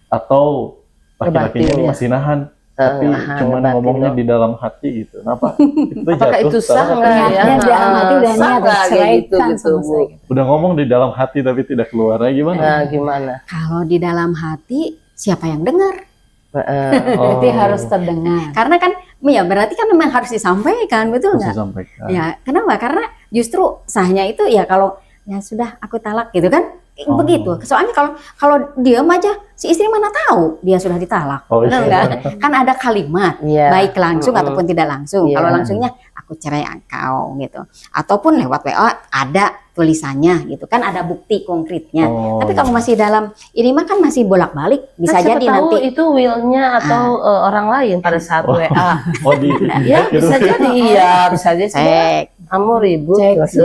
Atau laki-lakinya Ngebatin, ya. masih nahan, tapi Nahan, cuman ngebatin ngomongnya dong. di dalam hati gitu. Kenapa? Itu Apakah jatuh. itu sah talak. nggak ya? Niatnya dalam hati udah Sah niat nggak kayak ceraikan gitu, sama Bu? saya. Udah ngomong di dalam hati tapi tidak keluar. Gimana? Nah, gimana? Kalau di dalam hati siapa yang dengar? Berarti Oh. harus terdengar. Karena kan ya berarti kan memang harus disampaikan, betul Harus nggak? disampaikan. Ya, kenapa? Karena justru sahnya itu ya kalau ya sudah aku talak gitu kan. Oh. Begitu. Soalnya kalau diam aja si istri mana tahu dia sudah ditalak. Oh, Benar iya. nggak? Kan ada kalimat Iya. baik langsung Mm-mm. ataupun tidak langsung. Iya. Kalau langsungnya aku cerai engkau gitu. Ataupun lewat WA ada tulisannya gitu kan, ada bukti konkretnya. Oh, Tapi kalau masih dalam ini mah kan masih bolak-balik, bisa Kan siapa jadi tahu nanti itu will-nya atau orang lain pada saat Oh. WA. oh di Ya bisa jadi, iya bisa jadi. cek, Kamu ribut Cek. gitu.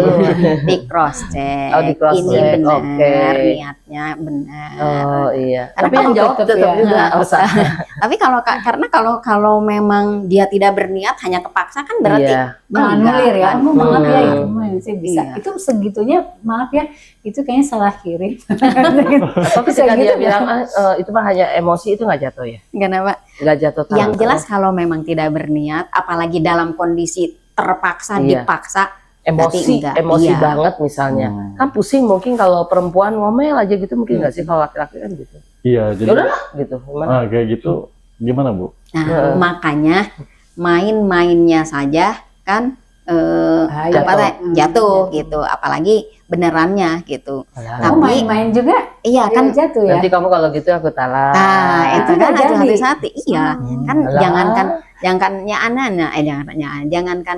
di cross check. Oh, di cross Ini check, benar, oke. niatnya benar. Oh iya. Karena Tapi yang kalau jawab tetep tetap ya. juga Nah, usah. Tapi karena kalau memang dia tidak berniat hanya kepaksa kan berarti Iya. Menganulir ya. Enggak, Oh, maaf ya Hmm. itu mah sih bisa. Iya. Itu segitunya maaf ya. Itu kayaknya salah kirim. Atau Bisa ketika dia gitu, bilang itu mah hanya emosi, itu nggak jatuh ya? kenapa? Nggak jatuh talak. Yang jelas kalau memang tidak berniat, apalagi dalam kondisi terpaksa, Iya. dipaksa, emosi, berarti enggak. emosi Iya. banget misalnya. Kan pusing mungkin kalau perempuan ngomel aja gitu mungkin nggak sih, kalau laki-laki kan gitu. Iya, Ya jadi udahlah gitu. Gimana? kayak gitu gimana Bu? Nah, makanya main-mainnya saja kan Bahaya. jatuh gitu, apalagi benerannya gitu. Alah. Oh, Tapi- main-main juga Iya kan. jatuh ya. Nanti kamu kalau gitu aku talak. Nah, itu itu kan nggak ada jadi. hati-hati. Iya, kan Alah. jangankannya anak-anak, jangankan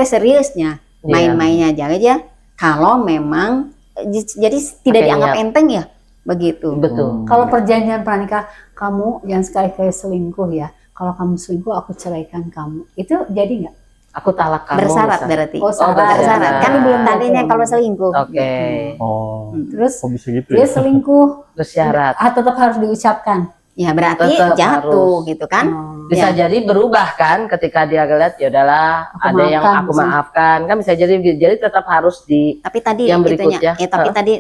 seriusnya, Iya. main-mainnya aja. Kalau memang jadi tidak Pakai dianggap niat. enteng ya, begitu. Betul. Kalau perjanjian pranikah kamu jangan sekali-kali selingkuh ya. Kalau kamu selingkuh aku ceraikan kamu. Itu jadi nggak? Aku talak kamu. Bersyarat misalnya. berarti. Oh, syarat. Bersyarat. Kan Nah. belum tadinya kalau selingkuh. Oke. Oh, Terus kok bisa gitu dia ya? selingkuh, Bersyarat. tetap harus diucapkan. Ya berarti Tetap jatuh harus. gitu kan. Oh. Bisa Ya. jadi berubah kan ketika dia ngeliat ya udahlah Aku ada yang maafkan, aku misalnya. maafkan kan bisa jadi tetap harus di Tapi tadi Yang itunya, berikutnya. tapi tadi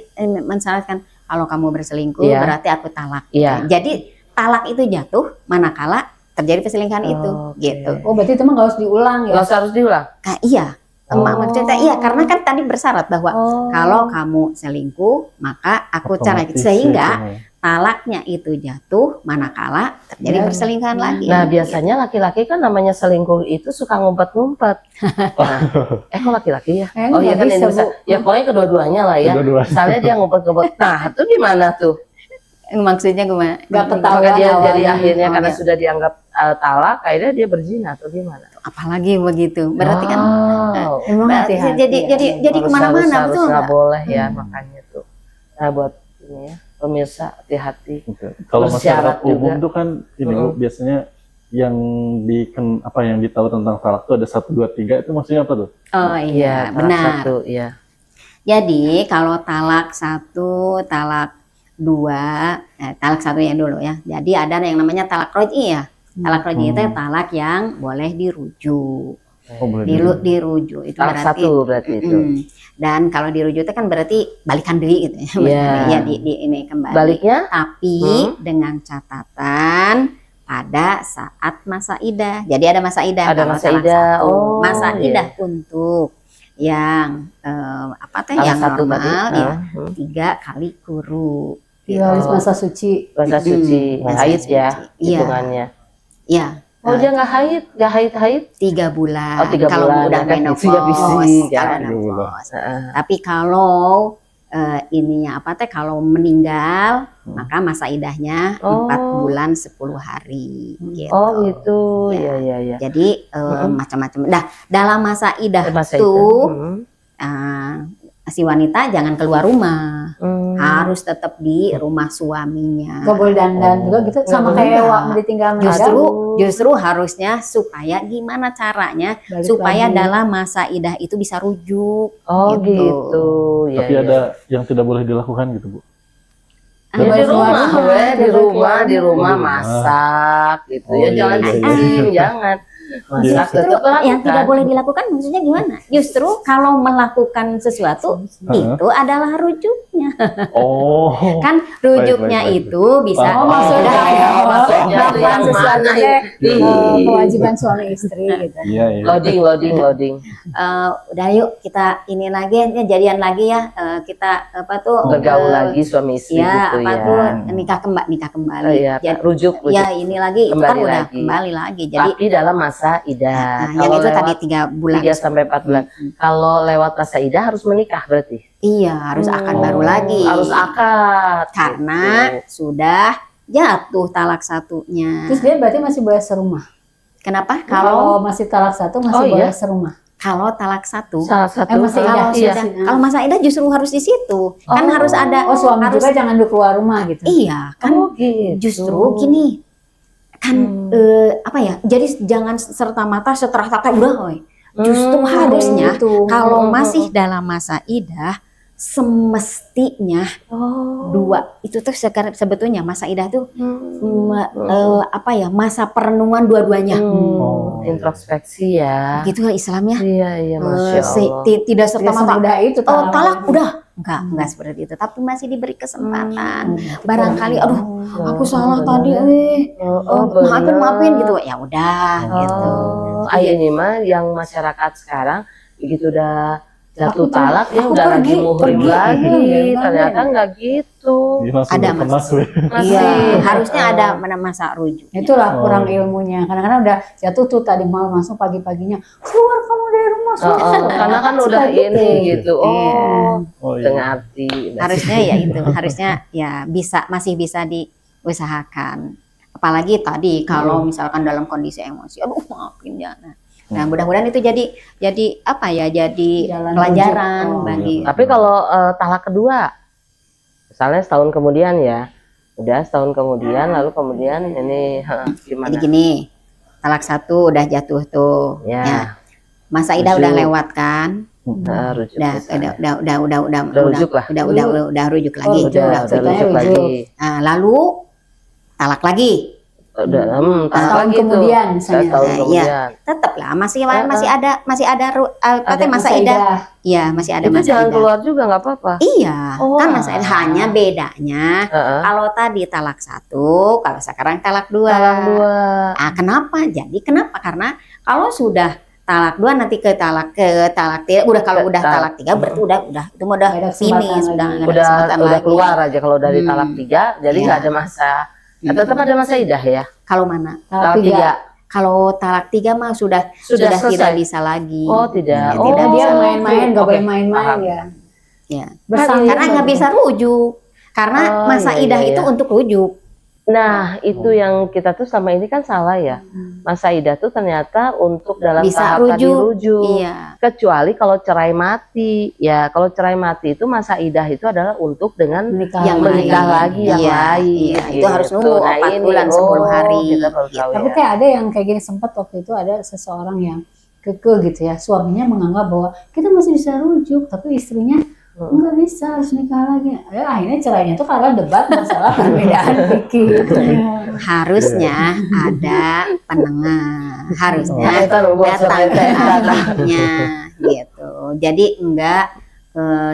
mensyaratkan kalau kamu berselingkuh Iya. berarti aku talak. Iya. Jadi talak itu jatuh manakala terjadi perselingkuhan itu, Oke. gitu. Oh, berarti itu mah nggak harus diulang ya? nggak usah harus diulang. Iya, Oh. maksudnya iya karena kan tadi bersyarat bahwa Oh. kalau kamu selingkuh maka aku cerai, Otomatis sehingga itu. talaknya itu jatuh manakala terjadi Ya. perselingkuhan lagi. Nah biasanya laki-laki kan namanya selingkuh itu suka ngumpet-ngumpet. Nah, kok laki-laki ya? Kayaknya Oh iya nggak kan bisa, Indonesia. Bu. Ya pokoknya kedua-duanya lah ya. Kedua-duanya. Misalnya dia ngumpet-ngumpet. Nah itu gimana tuh? Maksudnya gimana? Nggak ketahuan Apakah dia jadi awalnya. akhirnya Oh, karena iya. sudah dianggap talak, akhirnya dia berzina atau gimana? Apalagi begitu. Berarti kan Wow. Emang berarti hati-hati jadi ya. jadi kemana-mana, harus betul nggak nggak? boleh ya makanya tuh. Nah buat ini ya pemirsa hati-hati. Gitu. Kalau Bersyarat masyarakat umum juga. tuh kan ini Bu, biasanya yang yang ditahu tentang talak tuh ada 1, 2, 3 itu maksudnya apa tuh? Oh iya, talak benar. Satu, iya. Jadi kalau talak 1, talak 2, talak 1 yang dulu ya. Jadi ada yang namanya talak roj'i ya. Talak roj'i itu talak yang boleh dirujuk. Oh, boleh Dirujuk itu Talak berarti. satu berarti itu. Dan kalau dirujuk itu kan berarti balikan deui gitu ya. Iya. Ya di ini kembali. Baliknya Tapi dengan catatan pada saat masa idah. Jadi ada masa idah. Ada kalau masa talak idah. satu. Oh, Masa iya. idah untuk yang talak yang satu normal tadi. ya 3 kali kuru. Iya, harus Oh. masa suci. Bahasa suci, Masa haid ya suci. Iya. hitungannya. Ya. Oh, dia nggak haid? 3 bulan. Oh, 3 kalau bulan. udah Ya kan, menopause, sudah bising, kalau kan? menopause. Heeh. Tapi kalau ininya apa teh kalau meninggal maka masa idahnya 4 bulan 10 hari gitu. Oh gitu, Ya. ya. Jadi macam-macam. Nah, dalam masa idah Masa tuh itu. si wanita jangan keluar rumah, Hmm. harus tetap di rumah suaminya. Gak boleh dandan juga gitu, sama Nggak kayak boleh. waktu ditinggal Justru harusnya supaya gimana caranya Balik supaya lagi. dalam masa idah itu bisa rujuk. Oh Gitu. gitu. Ya, Tapi ada yang tidak boleh dilakukan gitu, Bu. Ya, di rumah, di rumah masak gitu. Oh, Ya iya, jangan iya, izin, jangan. Masak Justru tetap lakukan. yang tidak boleh dilakukan maksudnya gimana? Justru kalau melakukan sesuatu itu adalah rujuknya. Oh. Kan rujuknya Baik. itu bisa Oh, maksudnya maksudnya melakukan yang sesuatu mana teh, ya? kewajiban suami istri gitu. Iya, iya. Loading. Udah yuk kita ini lagi jadian lagi ya. Kita apa tuh Bergaul lagi suami istri ya gitu apa ya. tuh nikah kembali. Oh, iya, Jadi, rujuk. ya ini lagi itu kan Kembali udah lagi. kembali lagi. Jadi Tapi dalam masa idah. yang itu tadi 3 bulan. 3 sampai 4 bulan. Kalau lewat masa idah harus menikah berarti. Iya, harus akad baru lagi. Harus akad. Karena gitu. sudah jatuh talak satunya. Terus dia berarti masih boleh serumah. Kenapa? Kalau masih talak satu masih Oh, boleh iya? serumah. Kalau talak satu, salah satu masih kalau iya. sudah, kalau masa idah justru harus di situ. Kan Oh. harus ada. Oh suami harus, juga jangan dulu keluar rumah gitu. Iya, kan Oh, gitu. justru gini. Kan apa ya? Jadi jangan serta mata setelah kata udah, woy. Justru harusnya gitu. kalau masih dalam masa idah semestinya Oh. 2 itu tuh sebetulnya masa idah tuh apa ya masa perenungan dua-duanya Oh. Introspeksi ya. gitu lah Islamnya. Iya, Masya Allah. Tidak serta Tidak mata semudah itu talak udah enggak seperti itu tapi masih diberi kesempatan barangkali aduh aku salah tadi maafin gitu ya udah gitu. Ini mah yang masyarakat sekarang begitu udah jatuh Aku talak ya aku udah lagi pergi, muhrim pergi. lagi. Iya, Ternyata nggak gitu. Ini langsung Ada, berkemas, Mas. we. Iya, harusnya ada masa rujuk. Itulah kurang Oh. ilmunya. Kadang-kadang udah jatuh tuh tadi malam langsung pagi-paginya keluar kamu dari rumah Karena kan udah ini gitu. Oh, Oh, iya. ngerti. Harusnya ya itu, harusnya ya masih bisa diusahakan. Apalagi tadi kalau misalkan dalam kondisi emosi, aduh maafin ya. Nah, mudah-mudahan itu jadi apa ya? Jadi Jalan pelajaran rujuk. bagi. Tapi kalau talak kedua, misalnya setahun kemudian ya, udah setahun kemudian, lalu kemudian ini gimana? Jadi gini, talak 1 udah jatuh tuh. Ya, Masa idah Rujuk. udah lewat kan? rujuk. Udah rujuk lah. udah rujuk lagi. Udah ceritanya rujuk lagi. Nah, lalu talak lagi. Udah, talak Setahun lagi kemudian tuh. misalnya. Setahun Nah, kemudian. Tetap lah masih ada Ada masa idah. Iya, masih ada Itu masa jangan idah. keluar juga nggak apa-apa. Iya, Oh, kan masa idah hanya bedanya Heeh. kalau tadi talak 1, kalau sekarang talak 2. Talak 2. Kenapa? Jadi kenapa? Karena kalau sudah talak 2 nanti ke talak 3, kalau udah talak 3 berarti udah itu mah udah Nggak ada kesempatan finish, lagi. udah nggak ada Udah kesempatan lagi. keluar aja kalau dari Hmm. talak 3, jadi Iya. nggak ada masa. Tetap ada masa idah ya. Kalau mana? Talak 3. Kalau talak 3 mah sudah Sudah tidak selesai. bisa lagi. Oh, tidak. Ya, Oh, tidak Dia bisa. main-main, nggak Oke, boleh main-main paham. ya. Ya. Bersama Karena nggak bisa rujuk. Karena Oh, masa iya, idah iya, itu iya. untuk rujuk. Nah, itu yang kita tuh selama ini kan salah ya. Masa idah tuh ternyata untuk dalam Bisa tahap tadi rujuk. rujuk. Iya. Kecuali kalau cerai mati. Ya, kalau cerai mati itu masa idah itu adalah untuk dengan Menikah Yang menikah lain. lagi yang Iya, lain. iya. Itu harus nunggu 4 ini, bulan, 10 hari. Kita baru Gitu. tahu Tapi ya. kayak ada yang kayak gini, sempat waktu itu ada seseorang yang kekeh gitu ya, suaminya menganggap bahwa kita masih bisa rujuk, tapi istrinya nggak bisa, harus nikah lagi. Ya, akhirnya cerainya itu karena debat masalah perbedaan fikih. Harusnya ada penengah. Harusnya Nah, itu nunggu datang ke sampai arahnya gitu. Jadi enggak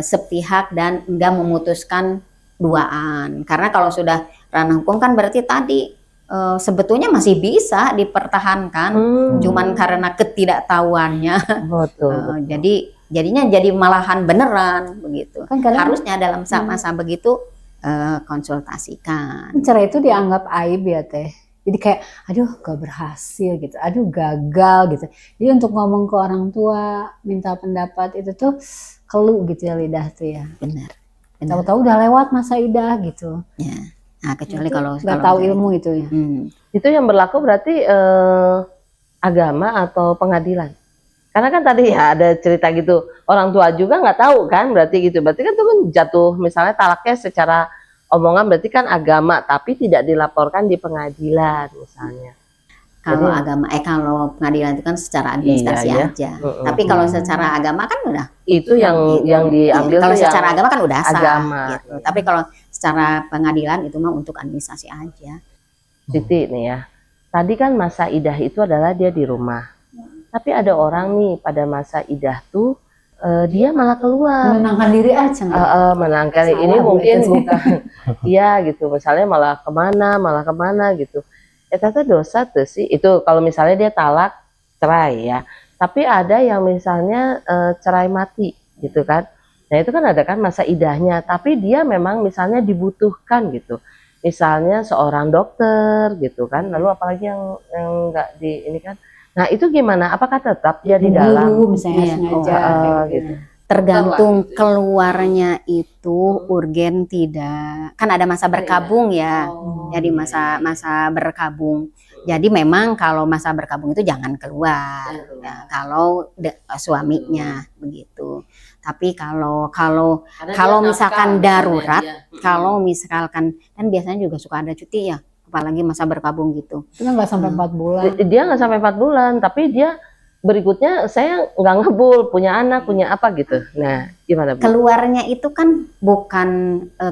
sepihak dan enggak memutuskan duaan. Karena kalau sudah ranah hukum kan berarti tadi sebetulnya masih bisa dipertahankan. Cuman karena ketidaktahuannya Betul. jadinya jadi malahan beneran begitu. Kan kadang Harusnya dalam masa begitu konsultasikan. cerai itu dianggap aib ya teh. Jadi kayak aduh gak berhasil gitu, aduh gagal gitu. Jadi untuk ngomong ke orang tua minta pendapat itu tuh keluh gitu ya lidah tuh ya. Benar. Tahu-tahu udah lewat masa idah gitu. Ya. Nah, kecuali Itu kalau nggak tahu ilmu itu ya. Itu yang berlaku berarti agama atau pengadilan? Karena kan tadi ya ada cerita gitu, orang tua juga nggak tahu kan, berarti gitu. Berarti kan itu kan jatuh misalnya talaknya secara omongan berarti kan agama, tapi tidak dilaporkan di pengadilan misalnya. Kalau Jadi, agama, kalau pengadilan itu kan secara administrasi Iya, ya. aja. Tapi kalau secara agama kan udah. Itu yang diambil Kalau tuh secara yang agama kan udah sah. agama. Gitu. Tapi kalau secara pengadilan itu mah untuk administrasi aja. Siti nih ya. Tadi kan masa idah itu adalah dia di rumah. Tapi ada orang nih pada masa idah tuh dia malah keluar. Menenangkan diri aja nggak? Menangkan Salah ini Bu, mungkin itu sih. bukan. Iya gitu. Misalnya malah kemana gitu. Ternyata dosa tuh sih. Itu kalau misalnya dia talak, cerai ya. Tapi ada yang misalnya cerai mati gitu kan. Nah itu kan ada kan masa idahnya. Tapi dia memang misalnya dibutuhkan gitu. Misalnya seorang dokter gitu kan. Lalu apalagi yang nggak di ini kan. Nah itu gimana? Apakah tetap dia di dalam? Guru misalnya Iya. sengaja kayak gitu. Tergantung keluarnya itu urgen tidak. Kan ada masa berkabung ya. Jadi masa berkabung. Jadi memang kalau masa berkabung itu jangan keluar. Ya, kalau suaminya begitu. Tapi kalau misalkan darurat, kalau misalkan kan biasanya juga suka ada cuti ya, apalagi masa berkabung gitu. Itu kan nggak sampai 4 bulan. Dia nggak sampai 4 bulan, tapi dia berikutnya saya nggak ngebul, punya anak, punya apa gitu. Nah, gimana Bu? Keluarnya itu kan bukan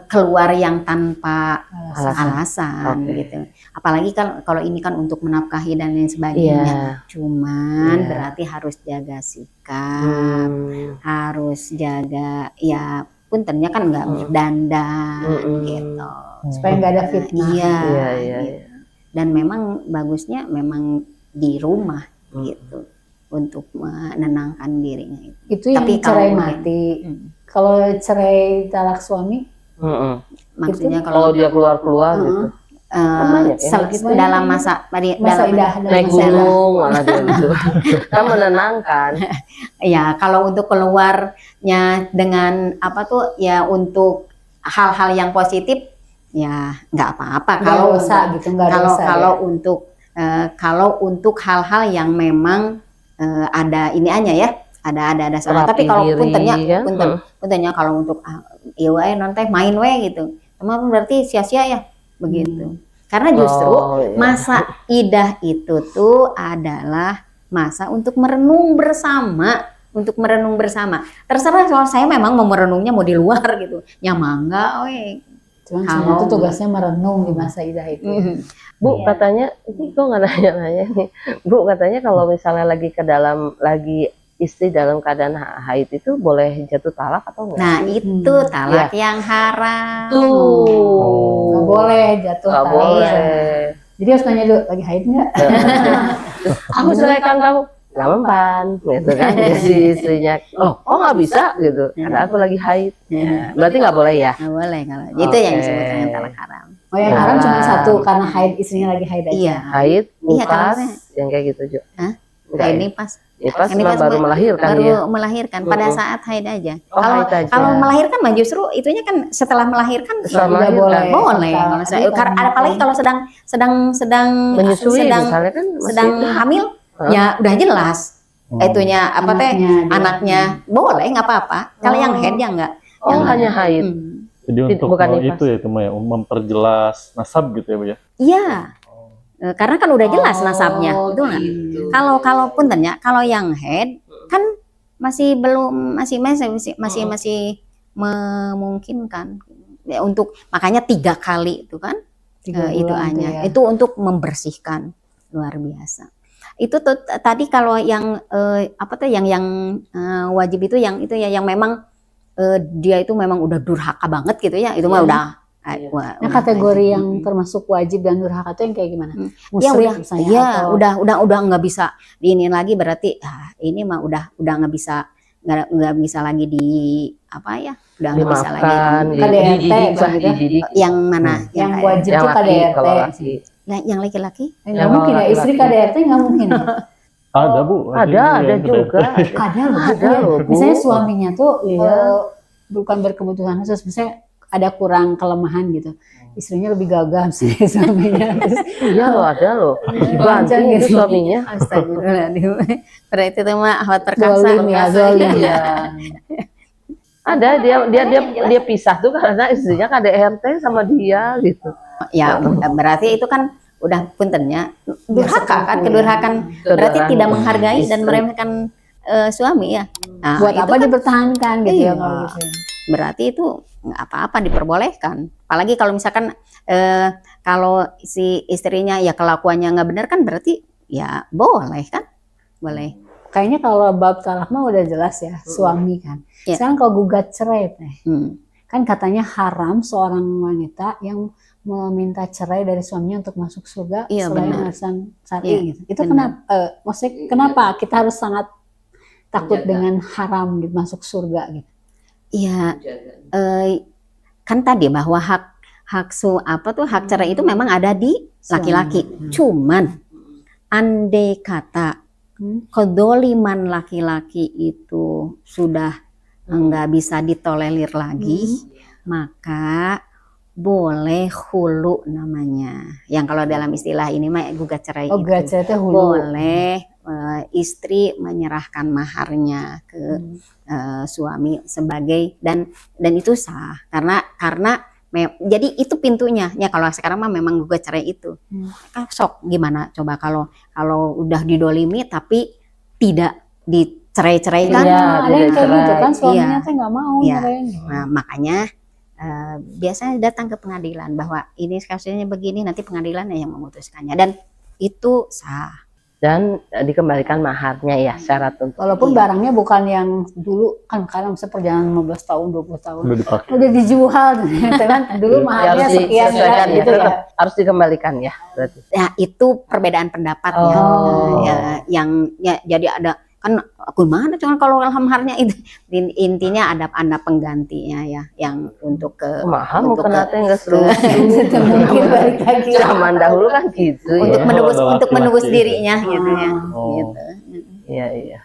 keluar yang tanpa alasan Oke. gitu. Apalagi kalau ini kan untuk menafkahi dan lain sebagainya. Cuman Iya. berarti harus jaga sikap, harus jaga ya puntennya kan nggak berdandan gitu. Supaya nggak ada fitnah. Iya. Iya. Gitu. Dan memang bagusnya memang di rumah gitu untuk menenangkan dirinya itu. Itu yang Tapi kalau cerai mungkin- mati. Kalau cerai talak suami, Maksudnya Kalau dia keluar gitu, banyak ya, gitu. dalam masa masa idah dan naik masa idah. gunung malah dia gitu. Kan menenangkan. ya kalau untuk keluarnya dengan apa tuh ya untuk hal-hal yang positif ya nggak apa-apa. Nggak Kalau dosa gitu, nggak kalau dosa, kalau ya. kalau untuk hal-hal yang memang ada ini aja ya, ada dasarnya. Tapi kalau Terapi puntennya, diri, kan? puntennya kalau untuk iya wae non teh main wae gitu, emang berarti sia-sia ya begitu. Karena justru Iya. masa idah itu tuh adalah masa untuk merenung bersama, Terserah kalau saya memang mau merenungnya mau di luar gitu, nyamangga we. Cuman Kalau- itu tugasnya merenung di masa idah itu. Bu, Iya. katanya, ini kok nggak nanya-nanya nih. Bu, katanya kalau misalnya lagi istri dalam keadaan haid itu boleh jatuh talak atau enggak? Nah itu talak yang haram. Nggak boleh jatuh Nggak talak. boleh. Jadi harus nanya dulu, lagi haid nggak? Aku ceraikan kamu. Nggak mempan, gitu kan. Jadi istrinya, kok nggak bisa gitu. Karena aku lagi haid. Ya, Berarti nggak boleh ya? nggak boleh kalau itu yang Oke. disebut dengan talak haram. Oh yang haram cuma satu, karena haid istrinya lagi haid aja. Iya. Haid, Iya, nipas, kalau yang kayak gitu juga. Hah? Enggak Kayak ya? nipas. Nipas Ini mah pas baru melahirkan baru dia. melahirkan pada saat haid aja. Oh, haid aja. Kalau melahirkan mah justru itunya kan setelah melahirkan Setelah ya, melahirkan. boleh. Total. Kalau saya, Tapi karena apalagi kalau sedang Menyusui sedang misalnya kan masih sedang itu. hamil ya udah jelas itunya apa teh anaknya boleh nggak apa-apa. Kalau yang haid ya enggak. Oh, hanya haid. Jadi untuk Bukan nipas. itu ya itu mah ya, memperjelas nasab gitu ya Bu ya. Iya. Karena kan udah jelas nasabnya, itu enggak. Kalau puntennya, kalau yang head kan masih belum masih memungkinkan ya, untuk makanya 3 kali itu kan 3 itu bulan hanya tuh ya. itu untuk membersihkan luar biasa. Itu tuh tadi kalau yang apa tuh yang wajib itu ya yang memang dia itu memang udah durhaka banget gitu ya, itu mah udah Nah kategori yang termasuk wajib dan durhaka itu yang kayak gimana? ya Musyrik udah misalnya, ya atau- udah nggak bisa diinin lagi berarti ini mah udah nggak bisa lagi di apa ya udah nggak bisa lagi. dimakan, KDRT dididik, gitu. dididik. Yang mana? Yang kayak- wajib Yang tuh laki, KDRT. kalau laki. yang laki-laki? Nggak Yang mungkin ya, laki-laki. istri KDRT nggak mungkin. Ada Bu. Ada yang juga. Ada loh, Bu. Ada loh, Bu. Misalnya suaminya tuh Iya. bukan berkebutuhan khusus, misalnya ada kurang kelemahan gitu. Istrinya lebih gagah sih suaminya. Terus, Iya loh, ada loh. Lancang Dibanting itu gitu. suaminya. Astagfirullahaladzim. Berarti itu mah awat perkasa. zolim ya, zolim ya. Ada dia pisah tuh karena istrinya KDRT sama dia gitu. Ya berarti itu kan udah puntennya durhaka kan, kedurhakan. Berarti Kedurhakan tidak menghargai dan istri. meremehkan suami ya. Nah, Buat itu apa kan dipertahankan gitu ya Iya. kalau gitu. berarti itu nggak apa-apa, diperbolehkan. Apalagi kalau misalkan kalau si istrinya ya kelakuannya nggak benar kan, berarti ya boleh kan, boleh. Kayaknya kalau bab talak mah udah jelas ya, suami kan. Iya. Sekarang kalau gugat cerai teh, Hmm. kan katanya haram seorang wanita yang meminta cerai dari suaminya untuk masuk surga Iya, selain benar. alasan syar'i Iya, gitu. Itu benar. kenapa? Maksudnya kenapa kita harus sangat takut dengan haram gitu, masuk surga gitu? Iya, kan tadi bahwa hak cerai itu memang ada di laki-laki. Cuman andai kata kedoliman laki-laki itu sudah nggak bisa ditolerir lagi, maka boleh hulu namanya. Yang kalau dalam istilah ini mah gugat cerai Oh, itu. gugat cerai teh hulu. Boleh istri menyerahkan maharnya ke suami sebagai dan itu sah karena jadi itu pintunya ya. Kalau sekarang mah memang gugat cerai itu sok gimana coba kalau udah didolimi tapi tidak dicerai-ceraikan. Iya, Ada yang kayak gitu kan, cerai. suaminya Iya. teh nggak mau Iya. nyerain. Nah, makanya biasanya datang ke pengadilan bahwa ini kasusnya begini, nanti pengadilan yang memutuskannya dan itu sah. Dan dikembalikan maharnya ya syarat untuk. Walaupun Iya. barangnya bukan yang dulu kan, karena bisa perjalanan 15 tahun, 20 tahun. Udah dipakai. Udah dijual ternyata kan dulu Ya, mahalnya harus sekian disesuaikan gitu ya, ya. harus dikembalikan ya berarti. Ya itu perbedaan pendapat ya. Oh. Yang jadi ada kan aku mana cuman kalau maharnya itu intinya ada penggantinya ya yang untuk ke Mahal untuk mungkin ke- nanti nggak seru. Itu mungkin balik lagi. Zaman dahulu kan gitu untuk ya. menebus Ada untuk menebus laki-laki. dirinya gitu ya. Oh. Gitu. Iya iya.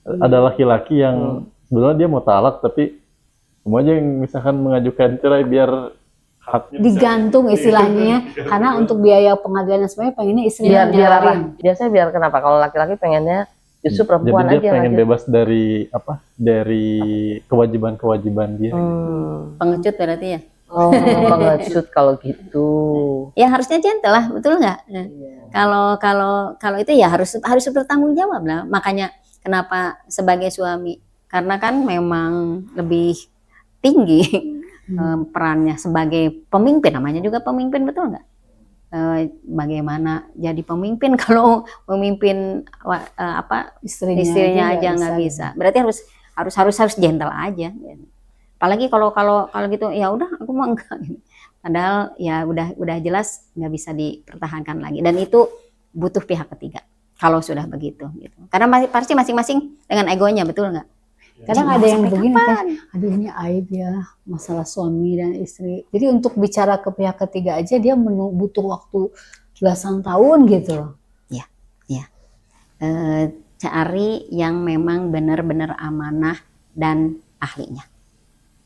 Ada laki-laki yang sebenarnya dia mau talak tapi semuanya yang misalkan mengajukan cerai biar haknya bisa- Digantung istilahnya karena untuk biaya pengadilan sebenarnya pengennya istrinya Biar apa? nyalarin. Biasanya biar kenapa? Kalau laki-laki pengennya justru perempuan Jadi dia aja yang pengen lanjut. bebas dari dari kewajiban-kewajiban dia. Pengecut berarti ya. Oh, pengecut kalau gitu. Ya harusnya gentle lah, betul nggak? Kalau itu ya harus bertanggung jawab lah. Makanya kenapa sebagai suami? Karena kan memang lebih tinggi perannya sebagai pemimpin, namanya juga pemimpin, betul nggak? Bagaimana jadi pemimpin kalau memimpin istrinya aja nggak bisa. Berarti harus gentle aja. Apalagi kalau gitu ya udah aku mau enggak. Padahal ya udah jelas nggak bisa dipertahankan lagi dan itu butuh pihak ketiga kalau sudah begitu gitu. Karena pasti masing-masing dengan egonya, betul nggak? Kadang Mau ada yang sampai begini kapan? teh, aduh ini aib ya masalah suami dan istri. Jadi untuk bicara ke pihak ketiga aja dia butuh waktu belasan tahun gitu. Cari yang memang benar-benar amanah dan ahlinya.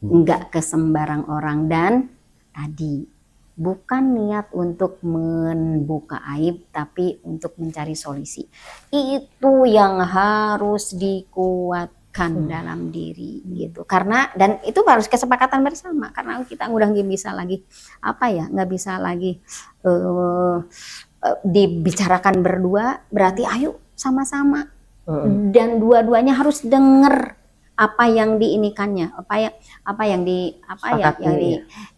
Enggak ke sembarang orang dan tadi bukan niat untuk membuka aib tapi untuk mencari solusi. Itu yang harus dikuatkan dalam diri gitu. Karena dan itu harus kesepakatan bersama karena kita udah nggak bisa lagi nggak bisa lagi dibicarakan berdua, berarti ayo sama-sama dan dua-duanya harus denger apa yang diinikannya,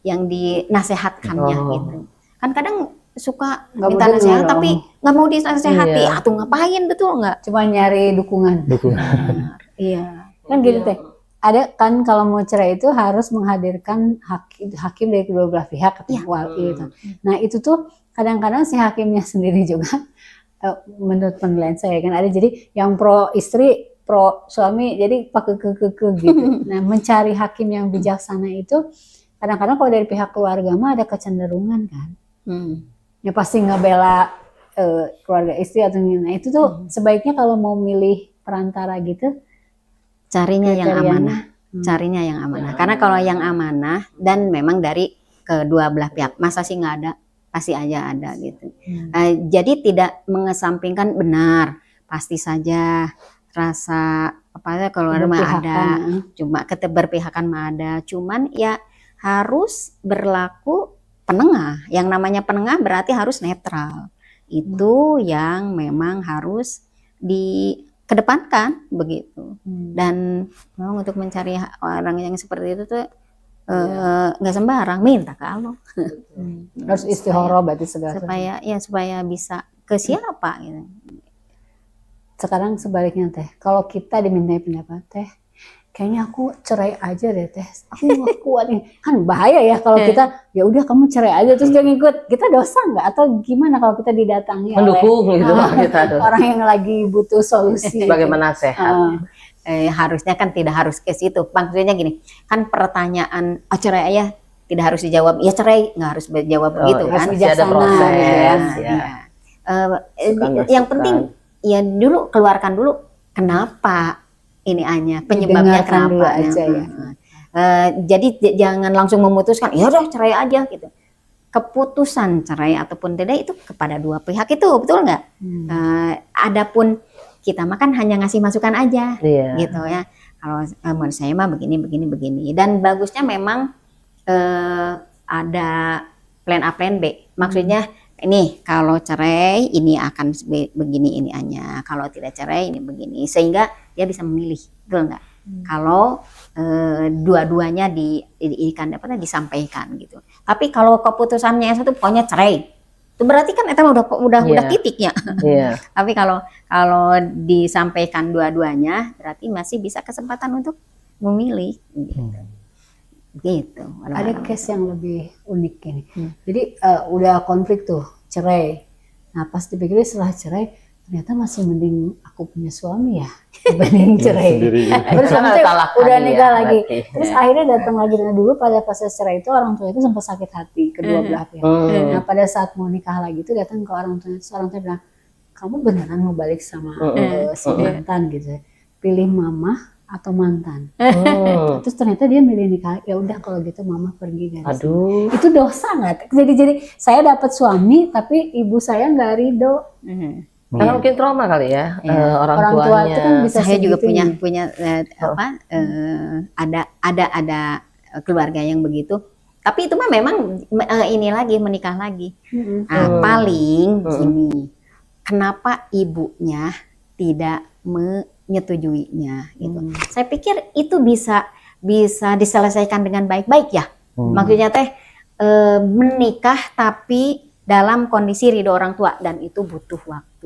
yang dinasehatkannya gitu. Kan kadang suka Nggak minta mau denger, nasihat tapi nggak mau dinasehati. Iya. Atuh ngapain, betul nggak? Cuma nyari dukungan. Iya. Kan gitu teh. Ada kan kalau mau cerai itu harus menghadirkan hakim dari kedua belah pihak Iya. gitu. Nah itu tuh kadang-kadang si hakimnya sendiri juga menurut penilaian saya kan ada, jadi yang pro istri pro suami, jadi pakai ke gitu. Nah, mencari hakim yang bijaksana itu kadang-kadang kalau dari pihak keluarga mah ada kecenderungan kan. Ya pasti ngebela keluarga istri atau gimana. Itu tuh sebaiknya kalau mau milih perantara gitu Carinya yang kriterianya. amanah. Carinya yang amanah. Karena kalau yang amanah dan memang dari kedua belah pihak, masa sih nggak ada? Pasti aja ada gitu. Jadi tidak mengesampingkan benar, pasti saja rasa apa ya kalau mah ada, cuma keberpihakan mah ada. Cuman ya harus berlaku penengah. Yang namanya penengah berarti harus netral. Itu yang memang harus dikedepankan begitu. Dan memang untuk mencari orang yang seperti itu tuh nggak sembarang, minta ke Allah. Harus istihoroh berarti segala supaya bisa ke siapa gitu. Sekarang sebaliknya teh, kalau kita dimintai pendapat teh, kayaknya aku cerai aja deh teh, aku nggak kuat nih, kan bahaya ya kalau kita ya udah kamu cerai aja terus jangan ikut, kita dosa nggak atau gimana kalau kita didatangi mendukung oleh gitu kita orang yang lagi butuh solusi bagaimana sehat. Harusnya kan tidak harus ke situ. Maksudnya gini, kan pertanyaan cerai aja tidak harus dijawab. Ya cerai nggak harus dijawab begitu kan. Ada proses. Yang penting ya dulu keluarkan dulu kenapa ini hanya penyebabnya kenapa aja ya. Jadi jangan langsung memutuskan. Ya udah cerai aja gitu. Keputusan cerai ataupun tidak itu kepada dua pihak itu, betul nggak? Adapun kita mah kan hanya ngasih masukan aja, gitu ya. Kalau menurut saya mah begini. Dan bagusnya memang ada plan A, plan B. Maksudnya ini kalau cerai ini akan begini ini hanya. Kalau tidak cerai ini begini. Sehingga dia bisa memilih, betul nggak? Kalau dua-duanya disampaikan gitu. Tapi kalau keputusannya yang satu pokoknya cerai. Itu berarti kan itu udah titiknya. Tapi kalau disampaikan dua-duanya berarti masih bisa kesempatan untuk memilih gitu. Ada case yang lebih unik ini. Jadi udah konflik tuh, cerai. Nah, pas dipikir setelah cerai ternyata masih mending aku punya suami ya dibanding cerai. Terus udah nikah lagi. Terus akhirnya datang lagi. Nah, dulu pada fase cerai itu orang tua itu sempat sakit hati kedua belah pihak. Nah, pada saat mau nikah lagi itu datang ke orang tua bilang, kamu beneran mau balik sama si mantan gitu? Pilih mama atau mantan? Terus ternyata dia milih nikah. Ya udah kalau gitu mama pergi guys. Aduh. Itu dosa nggak? Jadi saya dapat suami tapi ibu saya nggak ridho. Karena mungkin trauma kali ya, orang tua tuanya. itu kan bisa saya juga punya ada keluarga yang begitu. Tapi itu mah memang ini lagi menikah lagi. Paling gini, kenapa ibunya tidak menyetujuinya gitu. Saya pikir itu bisa diselesaikan dengan baik-baik ya. Maksudnya teh menikah tapi dalam kondisi ridho orang tua dan itu butuh waktu.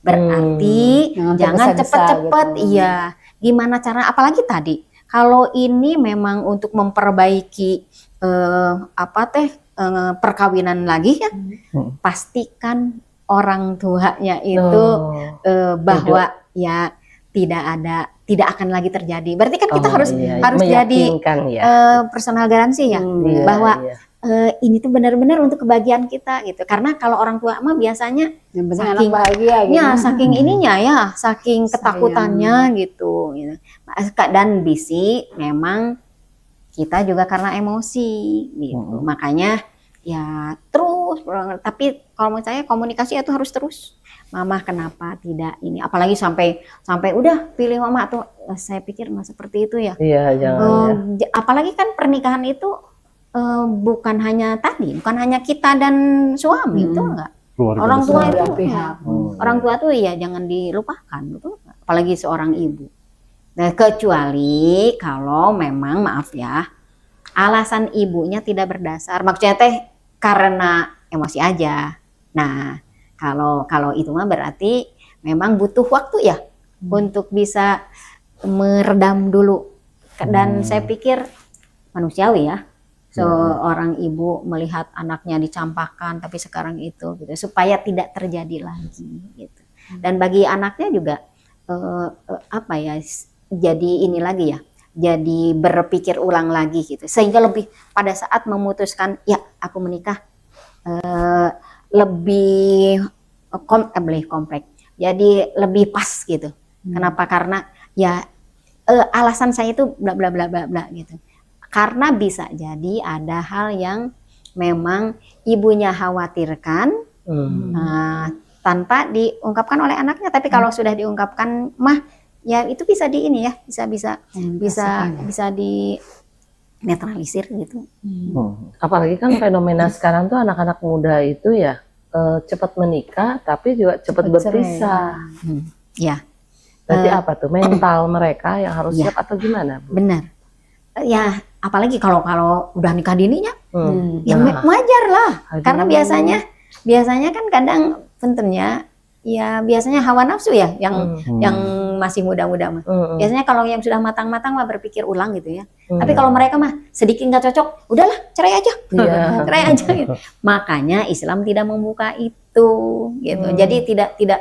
Berarti jangan cepat-cepat gitu. Iya. Gimana cara apalagi tadi kalau ini memang untuk memperbaiki perkawinan lagi ya. Pastikan orang tuanya itu bahwa ya tidak akan lagi terjadi. Berarti kan kita harus jadi personal garansi ya bahwa ini tuh benar-benar untuk kebahagiaan kita gitu. Karena kalau orang tua mah biasanya saking bahagia gitu. Ya, saking ininya ya, saking ketakutannya gitu. Dan bisi memang kita juga karena emosi gitu. Makanya ya terus, tapi kalau menurut saya komunikasi itu harus terus. Mama kenapa tidak ini, apalagi sampai udah pilih mama tuh, saya pikir nggak seperti itu ya. Iya, jangan. Apalagi kan pernikahan itu bukan hanya kita dan suami, itu enggak. Orang tua itu orang tua tuh ya jangan dilupakan, betul. Apalagi seorang ibu. Nah, kecuali kalau memang maaf ya, alasan ibunya tidak berdasar, maksudnya teh karena emosi aja. Nah, kalau itu mah berarti memang butuh waktu ya untuk bisa meredam dulu. Dan saya pikir manusiawi ya. Seorang ibu melihat anaknya dicampakkan tapi sekarang itu gitu supaya tidak terjadi lagi gitu. Dan bagi anaknya juga apa ya, jadi ini lagi ya, jadi berpikir ulang lagi gitu, sehingga lebih pada saat memutuskan ya aku menikah lebih kompleks, jadi lebih pas gitu. Kenapa? Karena ya alasan saya itu bla bla bla bla bla gitu. Karena bisa jadi ada hal yang memang ibunya khawatirkan tanpa diungkapkan oleh anaknya, tapi kalau sudah diungkapkan mah ya itu bisa di ini ya, bisa di netralisir gitu. Apalagi kan fenomena sekarang tuh anak-anak muda itu ya cepat menikah tapi juga cepat berpisah. Ya. Berarti apa tuh mental mereka yang harus siap atau gimana, Bu? Benar. Ya, apalagi kalau udah nikah dininya, ya wajar lah. Karena biasanya kan kadang pentennya ya biasanya hawa nafsu ya yang masih muda-muda mah. Biasanya kalau yang sudah matang-matang mah berpikir ulang gitu ya. Tapi kalau mereka mah sedikit nggak cocok, udahlah cerai aja. Cerai aja gitu. Makanya Islam tidak membuka itu gitu. Jadi tidak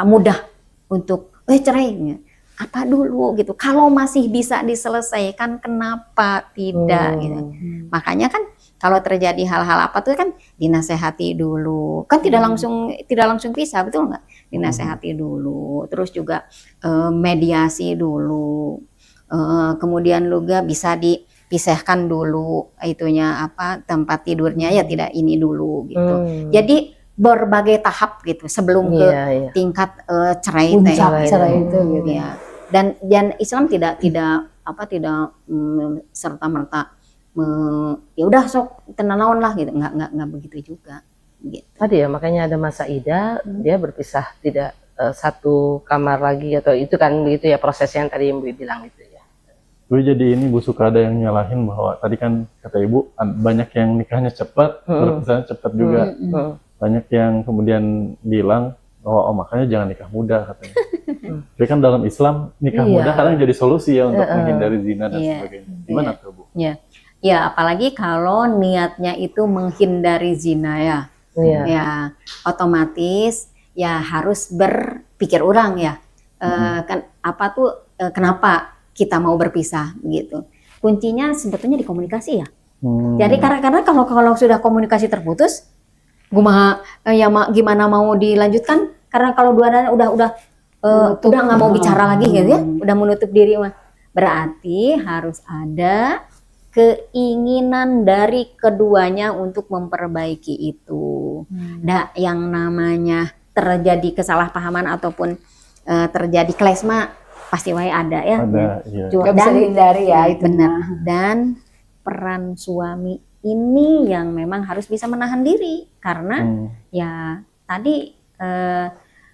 mudah untuk cerai. Apa dulu gitu. Kalau masih bisa diselesaikan kenapa tidak gitu. Makanya kan kalau terjadi hal-hal apa tuh kan dinasehati dulu. Kan tidak langsung pisah, betul nggak? Dinasehati dulu. Terus juga mediasi dulu. Kemudian juga bisa dipisahkan dulu itunya tempat tidurnya ya tidak ini dulu gitu. Jadi berbagai tahap gitu sebelum ke tingkat cerai itu gitu ya. Dan Islam tidak serta merta ya udah sok tenanawan lah gitu, nggak begitu juga gitu. Tadi ya makanya ada masa idah dia berpisah tidak satu kamar lagi atau itu kan begitu ya prosesnya yang tadi Ibu bilang itu ya. Gue jadi ini Bu, suka ada yang nyalahin bahwa tadi kan kata Ibu banyak yang nikahnya cepat, berpisahnya cepat juga. Banyak yang kemudian bilang bahwa makanya jangan nikah muda katanya. Tapi kan dalam Islam nikah muda kadang jadi solusi ya untuk menghindari zina dan sebagainya. Gimana tuh Bu? Ya apalagi kalau niatnya itu menghindari zina ya. Ya otomatis ya harus berpikir ulang ya. Kan kenapa kita mau berpisah gitu. Kuncinya sebetulnya di komunikasi ya. Jadi karena kalau sudah komunikasi terputus, gimana mau dilanjutkan? Karena kalau dua-duanya udah nggak mau bicara lagi gitu ya, udah menutup diri mah. Berarti harus ada keinginan dari keduanya untuk memperbaiki itu. Yang namanya terjadi kesalahpahaman ataupun terjadi klesma pasti ada ya. Gak bisa dihindari ya itu. Benar. Dan peran suami ini yang memang harus bisa menahan diri karena ya tadi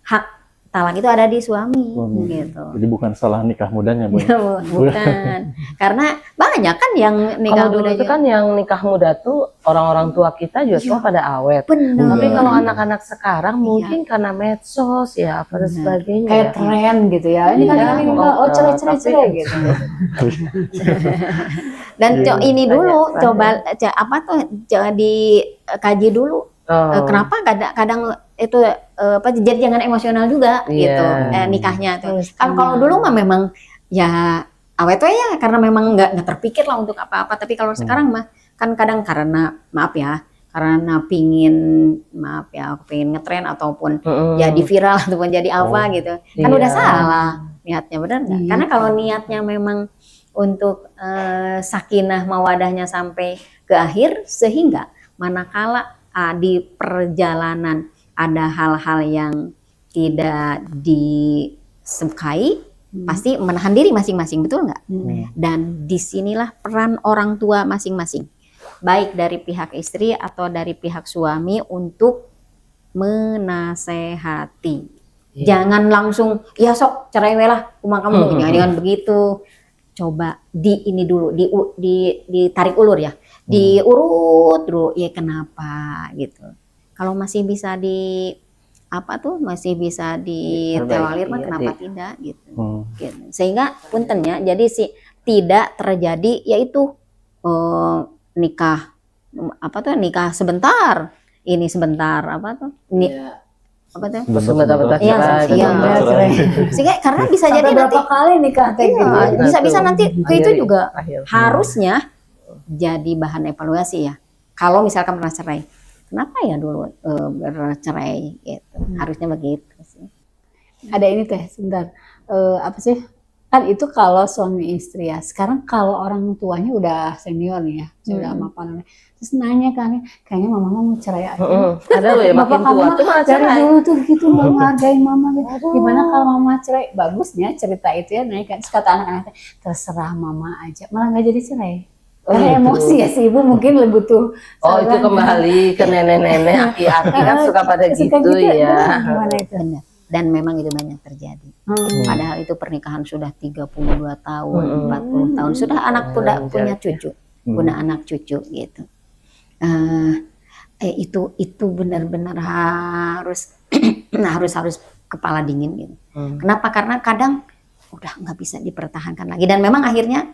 hak talak itu ada di suami gitu. Jadi bukan salah nikah mudanya Bu. Bukan. Karena banyak kan yang nikah muda itu kan yang nikah muda tuh orang-orang tua kita juga semua pada awet. Tapi kalau anak-anak sekarang mungkin karena medsos ya apa dan sebagainya. Kayak tren gitu ya. Ini kan cerai gitu. Dan ini dulu coba dikaji dulu. Kenapa kadang itu jadi jangan emosional juga gitu nikahnya tuh. Kalau dulu mah memang ya awet ya karena memang nggak terpikir lah untuk apa-apa. Tapi kalau sekarang mah kan kadang karena karena pingin ngetren ataupun jadi viral ataupun jadi apa gitu. Kan udah salah niatnya, benar nggak? Karena kalau niatnya memang untuk sakinah mawadahnya sampai ke akhir, sehingga manakala di perjalanan ada hal-hal yang tidak disukai, pasti menahan diri masing-masing, betul nggak? Dan disinilah peran orang tua masing-masing, baik dari pihak istri atau dari pihak suami untuk menasehati. Jangan langsung ya sok cerai lah rumah kamu, jangan begitu. Coba ini dulu ditarik ulur ya, diurut dulu ya kenapa gitu. Kalau masih bisa masih bisa ditelolir mah kenapa tidak gitu. Sehingga puntennya jadi tidak terjadi yaitu nikah sebentar, ini sebentar apa tuh? Sebentar-bentar Iya, cerai, iya, bentar-bentar cerai. Sehingga karena bisa Sampai jadi nanti berapa kali nikah teh gitu. iya, bisa-bisa nanti itu juga akhir. harusnya jadi bahan evaluasi ya. Kalau misalkan pernah cerai, kenapa ya dulu bercerai gitu? Harusnya begitu sih. Ada ini teh sebentar. Apa sih? Kan itu kalau suami istri ya. Sekarang kalau orang tuanya udah senior nih ya, sudah mapan. Terus nanya kan, kayaknya mama mau cerai aja. Ada loh ya makin Bapak tua kamu tuh malah dari cerai. dulu tuh gitu nggak menghargain mama gitu. Gimana kalau mama cerai? Bagusnya cerita itu ya naik kan. Terus kata anak-anak, terserah mama aja. Malah nggak jadi cerai. Karena gitu. emosi ya si ibu mungkin lebih butuh. Oh itu kembali ke nenek-nenek aki-aki kan suka pada Suka gitu ya. Gimana itu? Benar. Dan memang itu banyak terjadi. Padahal itu pernikahan sudah 32 tahun, 40 tahun, sudah anak sudah punya cucu, punya anak cucu gitu. Itu benar-benar harus harus kepala dingin gitu. Kenapa? Karena kadang udah nggak bisa dipertahankan lagi dan memang akhirnya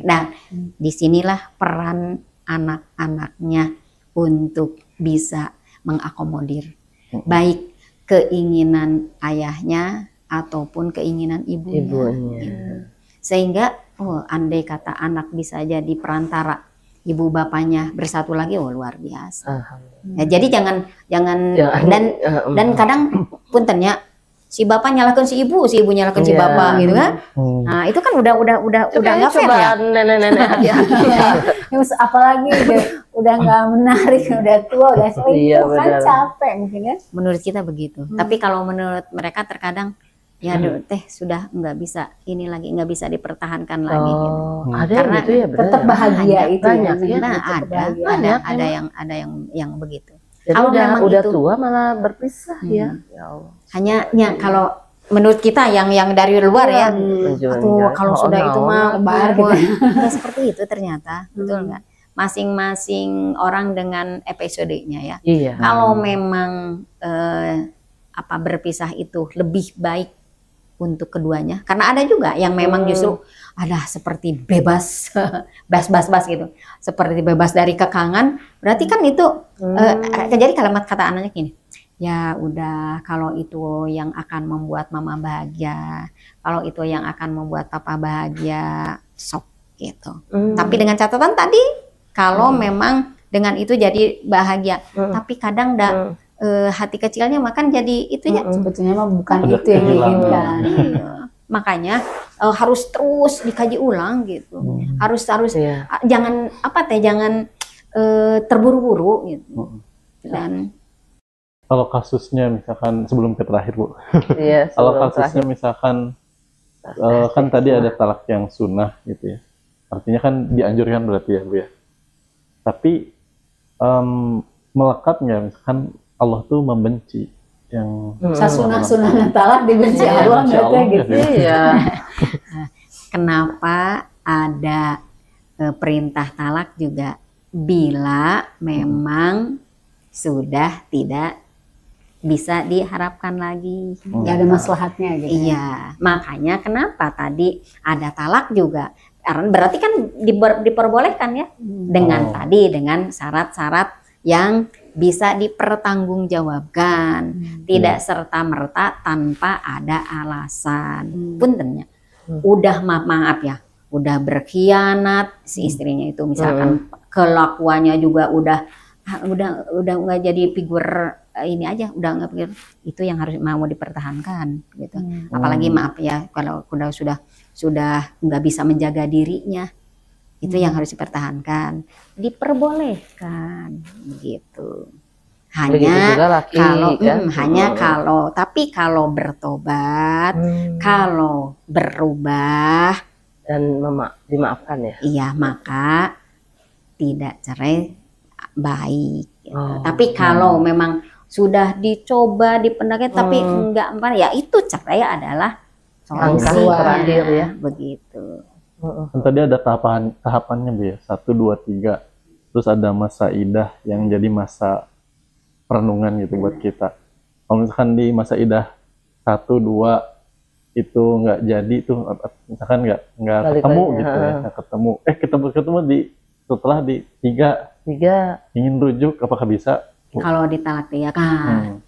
nah disinilah peran anak-anaknya untuk bisa mengakomodir baik keinginan ayahnya ataupun keinginan ibunya. Gitu. Sehingga andai kata anak bisa jadi perantara ibu bapaknya bersatu lagi, luar biasa. Ya, jadi jangan dan kadang puntennya si bapak nyalakan si ibu nyalakan si bapak gitu kan. Nah, itu kan udah enggak fair ya. Nenek-nenek Terus apalagi udah nggak menarik, udah tua, udah itu kan capek mungkin ya. Menurut kita begitu. Tapi kalau menurut mereka terkadang ya teh sudah nggak bisa ini lagi, nggak bisa dipertahankan lagi gitu. Ada Karena gitu ya, tetap bahagia itu banyak ya. Nah, ada yang begitu. Jadi Kalau memang udah itu- tua malah berpisah ya. Ya Allah. Hanya kalau menurut kita yang dari luar ya, tuh kalau sudah itu mah lebar wah, nggak seperti itu ternyata, betul nggak? Masing-masing orang dengan episodenya ya. Iya. Kalau memang berpisah itu lebih baik untuk keduanya, karena ada juga yang memang justru ada seperti bebas, bas gitu, seperti bebas dari kekangan. Berarti kan itu jadi kalimat kata anaknya gini. Ya udah, kalau itu yang akan membuat mama bahagia, kalau itu yang akan membuat papa bahagia, sok gitu. Tapi dengan catatan tadi, kalau memang dengan itu jadi bahagia, tapi kadang hati kecilnya makan jadi itunya. Sebetulnya mah bukan Udah itu yang kehilangan. diinginkan. Iya. Makanya harus terus dikaji ulang gitu. Harus Iya. jangan jangan terburu-buru gitu. Dan Kalau kasusnya misalkan sebelum ke terakhir Bu, Iya. kalau sebelum kasusnya terakhir. misalkan kan tadi ada talak yang sunnah gitu ya, artinya kan dianjurkan berarti ya Bu ya. Tapi melekat nggak misalkan Allah tuh membenci yang Sunah-sunah talak dibenci Iya, Allah dibenci nggak Allah kayak gitu. nggak sih? Iya. kenapa ada perintah talak juga bila memang sudah tidak bisa diharapkan lagi. Nggak ada maslahatnya gitu. Iya, makanya kenapa tadi ada talak juga. Karena berarti kan diperbolehkan ya dengan dengan syarat-syarat yang bisa dipertanggungjawabkan, tidak serta-merta tanpa ada alasan. Puntennya. Udah maaf ya, udah berkhianat si istrinya itu misalkan kelakuannya juga udah nggak jadi figur ini aja, udah nggak pikir itu yang harus mau dipertahankan gitu. Apalagi maaf ya kalau sudah nggak bisa menjaga dirinya, itu yang harus dipertahankan, diperbolehkan begitu. Begitu juga laki, kan? Tapi kalau bertobat, kalau berubah, Dan dimaafkan ya. iya maka tidak cerai baik. Gitu. Tapi kalau memang sudah dicoba dipendaki tapi enggak ya itu cerai adalah Langkah solusinya. terakhir ya. Begitu. Kan tadi ada tahapannya Bu ya, 1, 2, 3. Terus ada masa idah yang jadi masa perenungan gitu buat kita. Kalau misalkan di masa idah 1, 2 itu nggak jadi tuh, misalkan nggak Balik ketemu lagi, gitu ya, nggak ketemu setelah di 3 Tiga. ingin rujuk, apakah bisa? Kalau ditalak ya kan.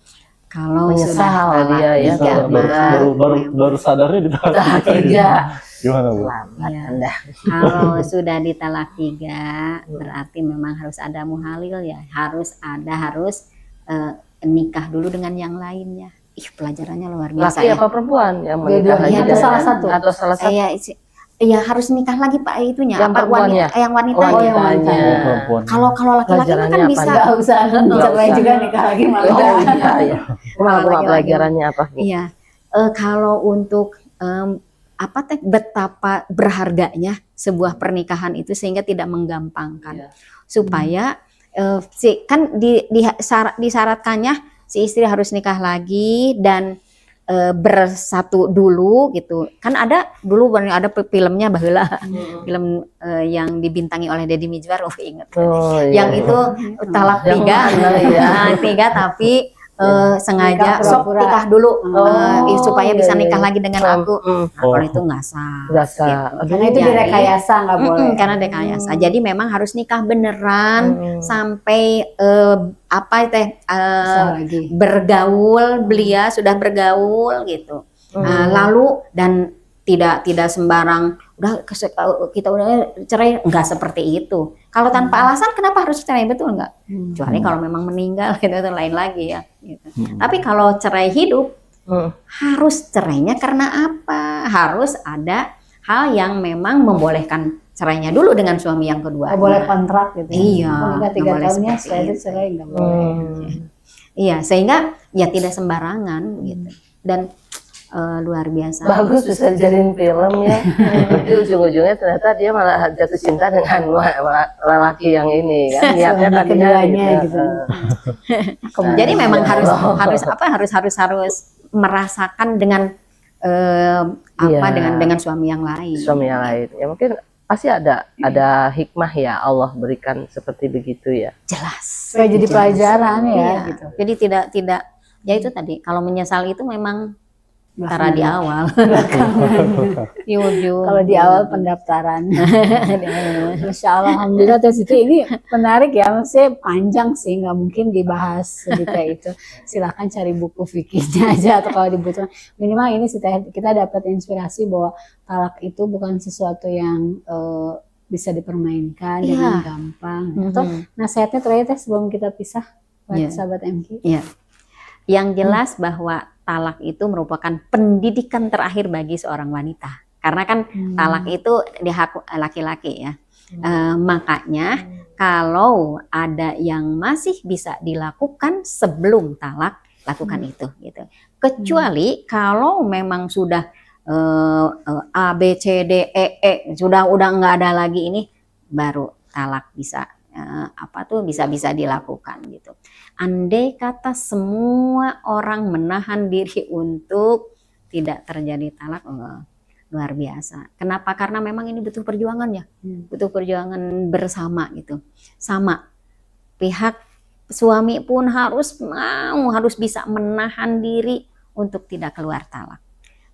Kalau Menyesal sudah talak dia ya, tiga, kalau baru sadarnya di talak tiga. Gimana Bu? Selamat Iya. Anda. Kalau sudah di talak 3 berarti memang harus ada muhalil ya, harus nikah dulu dengan yang lainnya.Ih, pelajarannya luar biasa Laki ya. apa perempuan yang menikah Dua-duanya lagi atau dengan- salah satu? Atau salah satu. Iya harus nikah lagi Pak itunya. Yang Apa perempuannya? wanita, yang wanitanya. Oh, yang wanita. Oh, perempuan. Kalau laki-laki mah Pelajarannya kan apa bisa. nih? Nggak usah cerai usah. juga nikah lagi malah. Oh iya, iya. Gimana Bu, Laki-laki. pelajarannya apa Bu? Iya, kalau untuk apa teh betapa berharganya sebuah pernikahan itu sehingga tidak menggampangkan, Iya. supaya kan disyaratkannya si istri harus nikah lagi dan bersatu dulu gitu. Kan ada dulu ada filmnya baheula, film yang dibintangi oleh Deddy Mizwar, inget. Oh, iya. Yang itu talak Yang 3, mana ya? Talak 3 tapi sengaja Nikah sok pura-pura. nikah dulu supaya iya, bisa iya. nikah lagi dengan aku. Nah, kalau itu nggak sah. Nggak sah. gitu. Karena itu Jadi, direkayasa nggak boleh. karena rekayasa. Jadi memang harus nikah beneran sampai apa teh Bisa lagi. bergaul, belia sudah bergaul gitu. Lalu dan tidak sembarang kita udah cerai, nggak seperti itu. Kalau tanpa alasan kenapa harus cerai, betul nggak? Kecuali kalau memang meninggal gitu itu lain lagi ya. Gitu. Tapi kalau cerai hidup harus cerainya karena apa? Harus ada hal yang memang membolehkan cerainya dulu dengan suami yang kedua. Nggak boleh kontrak gitu. Iya, Nikah 3 nggak boleh tahunnya seperti setelah itu itu. cerai nggak boleh. Iya, sehingga ya tidak sembarangan gitu. Dan luar biasa. Bagus bisa dijadiin film ya. Tapi ujung-ujungnya ternyata dia malah jatuh cinta dengan lelaki yang ini kan. Niatnya Suami tadinya keduanya gitu. Jadi memang Ya harus Allah. harus merasakan dengan Iya. dengan suami yang lain. Suami yang lain. Ya mungkin pasti ada hikmah ya Allah berikan seperti begitu ya. Jelas. Supaya jadi pelajaran ya Iya. gitu. Jadi tidak ya itu tadi kalau menyesal itu memang cara di awal. Di ujung. Kalau di awal pendaftaran. Masya Allah, alhamdulillah Teh Siti ini menarik ya, maksudnya panjang sih, nggak mungkin dibahas sedetail itu. Silahkan cari buku fikihnya aja atau kalau dibutuhkan. Minimal ini sih Teh, kita dapat inspirasi bahwa talak itu bukan sesuatu yang bisa dipermainkan dengan gampang. Atau nasihatnya terakhir Teh sebelum kita pisah buat sahabat MQ. Iya. Yang jelas bahwa talak itu merupakan pendidikan terakhir bagi seorang wanita. Karena kan talak itu di hak laki-laki ya. Makanya kalau ada yang masih bisa dilakukan sebelum talak, lakukan itu gitu. Kecuali kalau memang sudah A B C D E sudah nggak ada lagi ini, baru talak bisa bisa dilakukan gitu. Andai kata semua orang menahan diri untuk tidak terjadi talak, luar biasa. Kenapa? Karena memang ini butuh perjuangan ya, butuh perjuangan bersama gitu. Sama pihak suami pun harus bisa menahan diri untuk tidak keluar talak.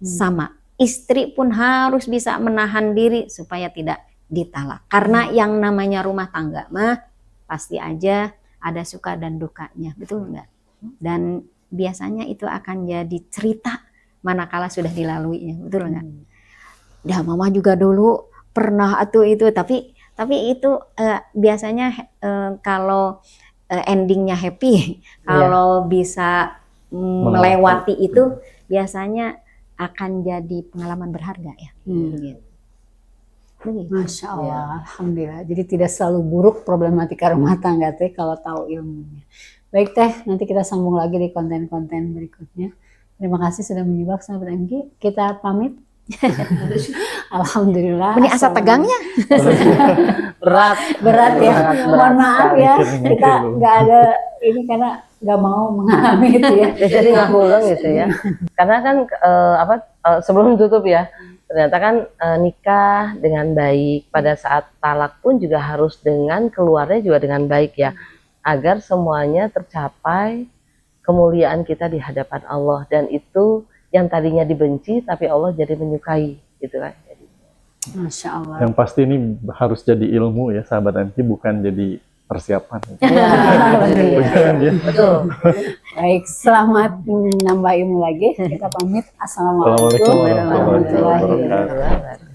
Sama istri pun harus bisa menahan diri supaya tidak ditalak. Karena yang namanya rumah tangga mah pasti aja ada suka dan dukanya, betul nggak? Dan biasanya itu akan jadi cerita manakala sudah dilaluinya, betul nggak? Dah mama juga dulu pernah itu, tapi itu biasanya kalau endingnya happy, kalau bisa melewati itu biasanya akan jadi pengalaman berharga ya. Gitu. Masya Allah, alhamdulillah. Jadi tidak selalu buruk problematika rumah tangga Teh kalau tahu ilmunya. Baik Teh, nanti kita sambung lagi di konten-konten berikutnya. Terima kasih sudah menyimak sahabat MG. Kita pamit. Alhamdulillah. Ini asa tegangnya. Berat ya. Mohon maaf ya, kita nggak ada ini karena nggak mau mengalami itu ya. Jadi nggak pulang gitu ya. Karena kan sebelum tutup ya. Ternyata kan nikah dengan baik pada saat talak pun juga harus dengan keluarnya juga dengan baik ya, agar semuanya tercapai kemuliaan kita di hadapan Allah, dan itu yang tadinya dibenci tapi Allah jadi menyukai gitu kan. Masya Allah. Yang pasti ini harus jadi ilmu ya sahabat MQ, bukan jadi persiapan. Iya. Betul. Baik, selamat menambah ilmu lagi. Kita pamit. Assalamualaikum Assalamualaikum warahmatullahi warahmatullahi wabarakatuh. wabarakatuh.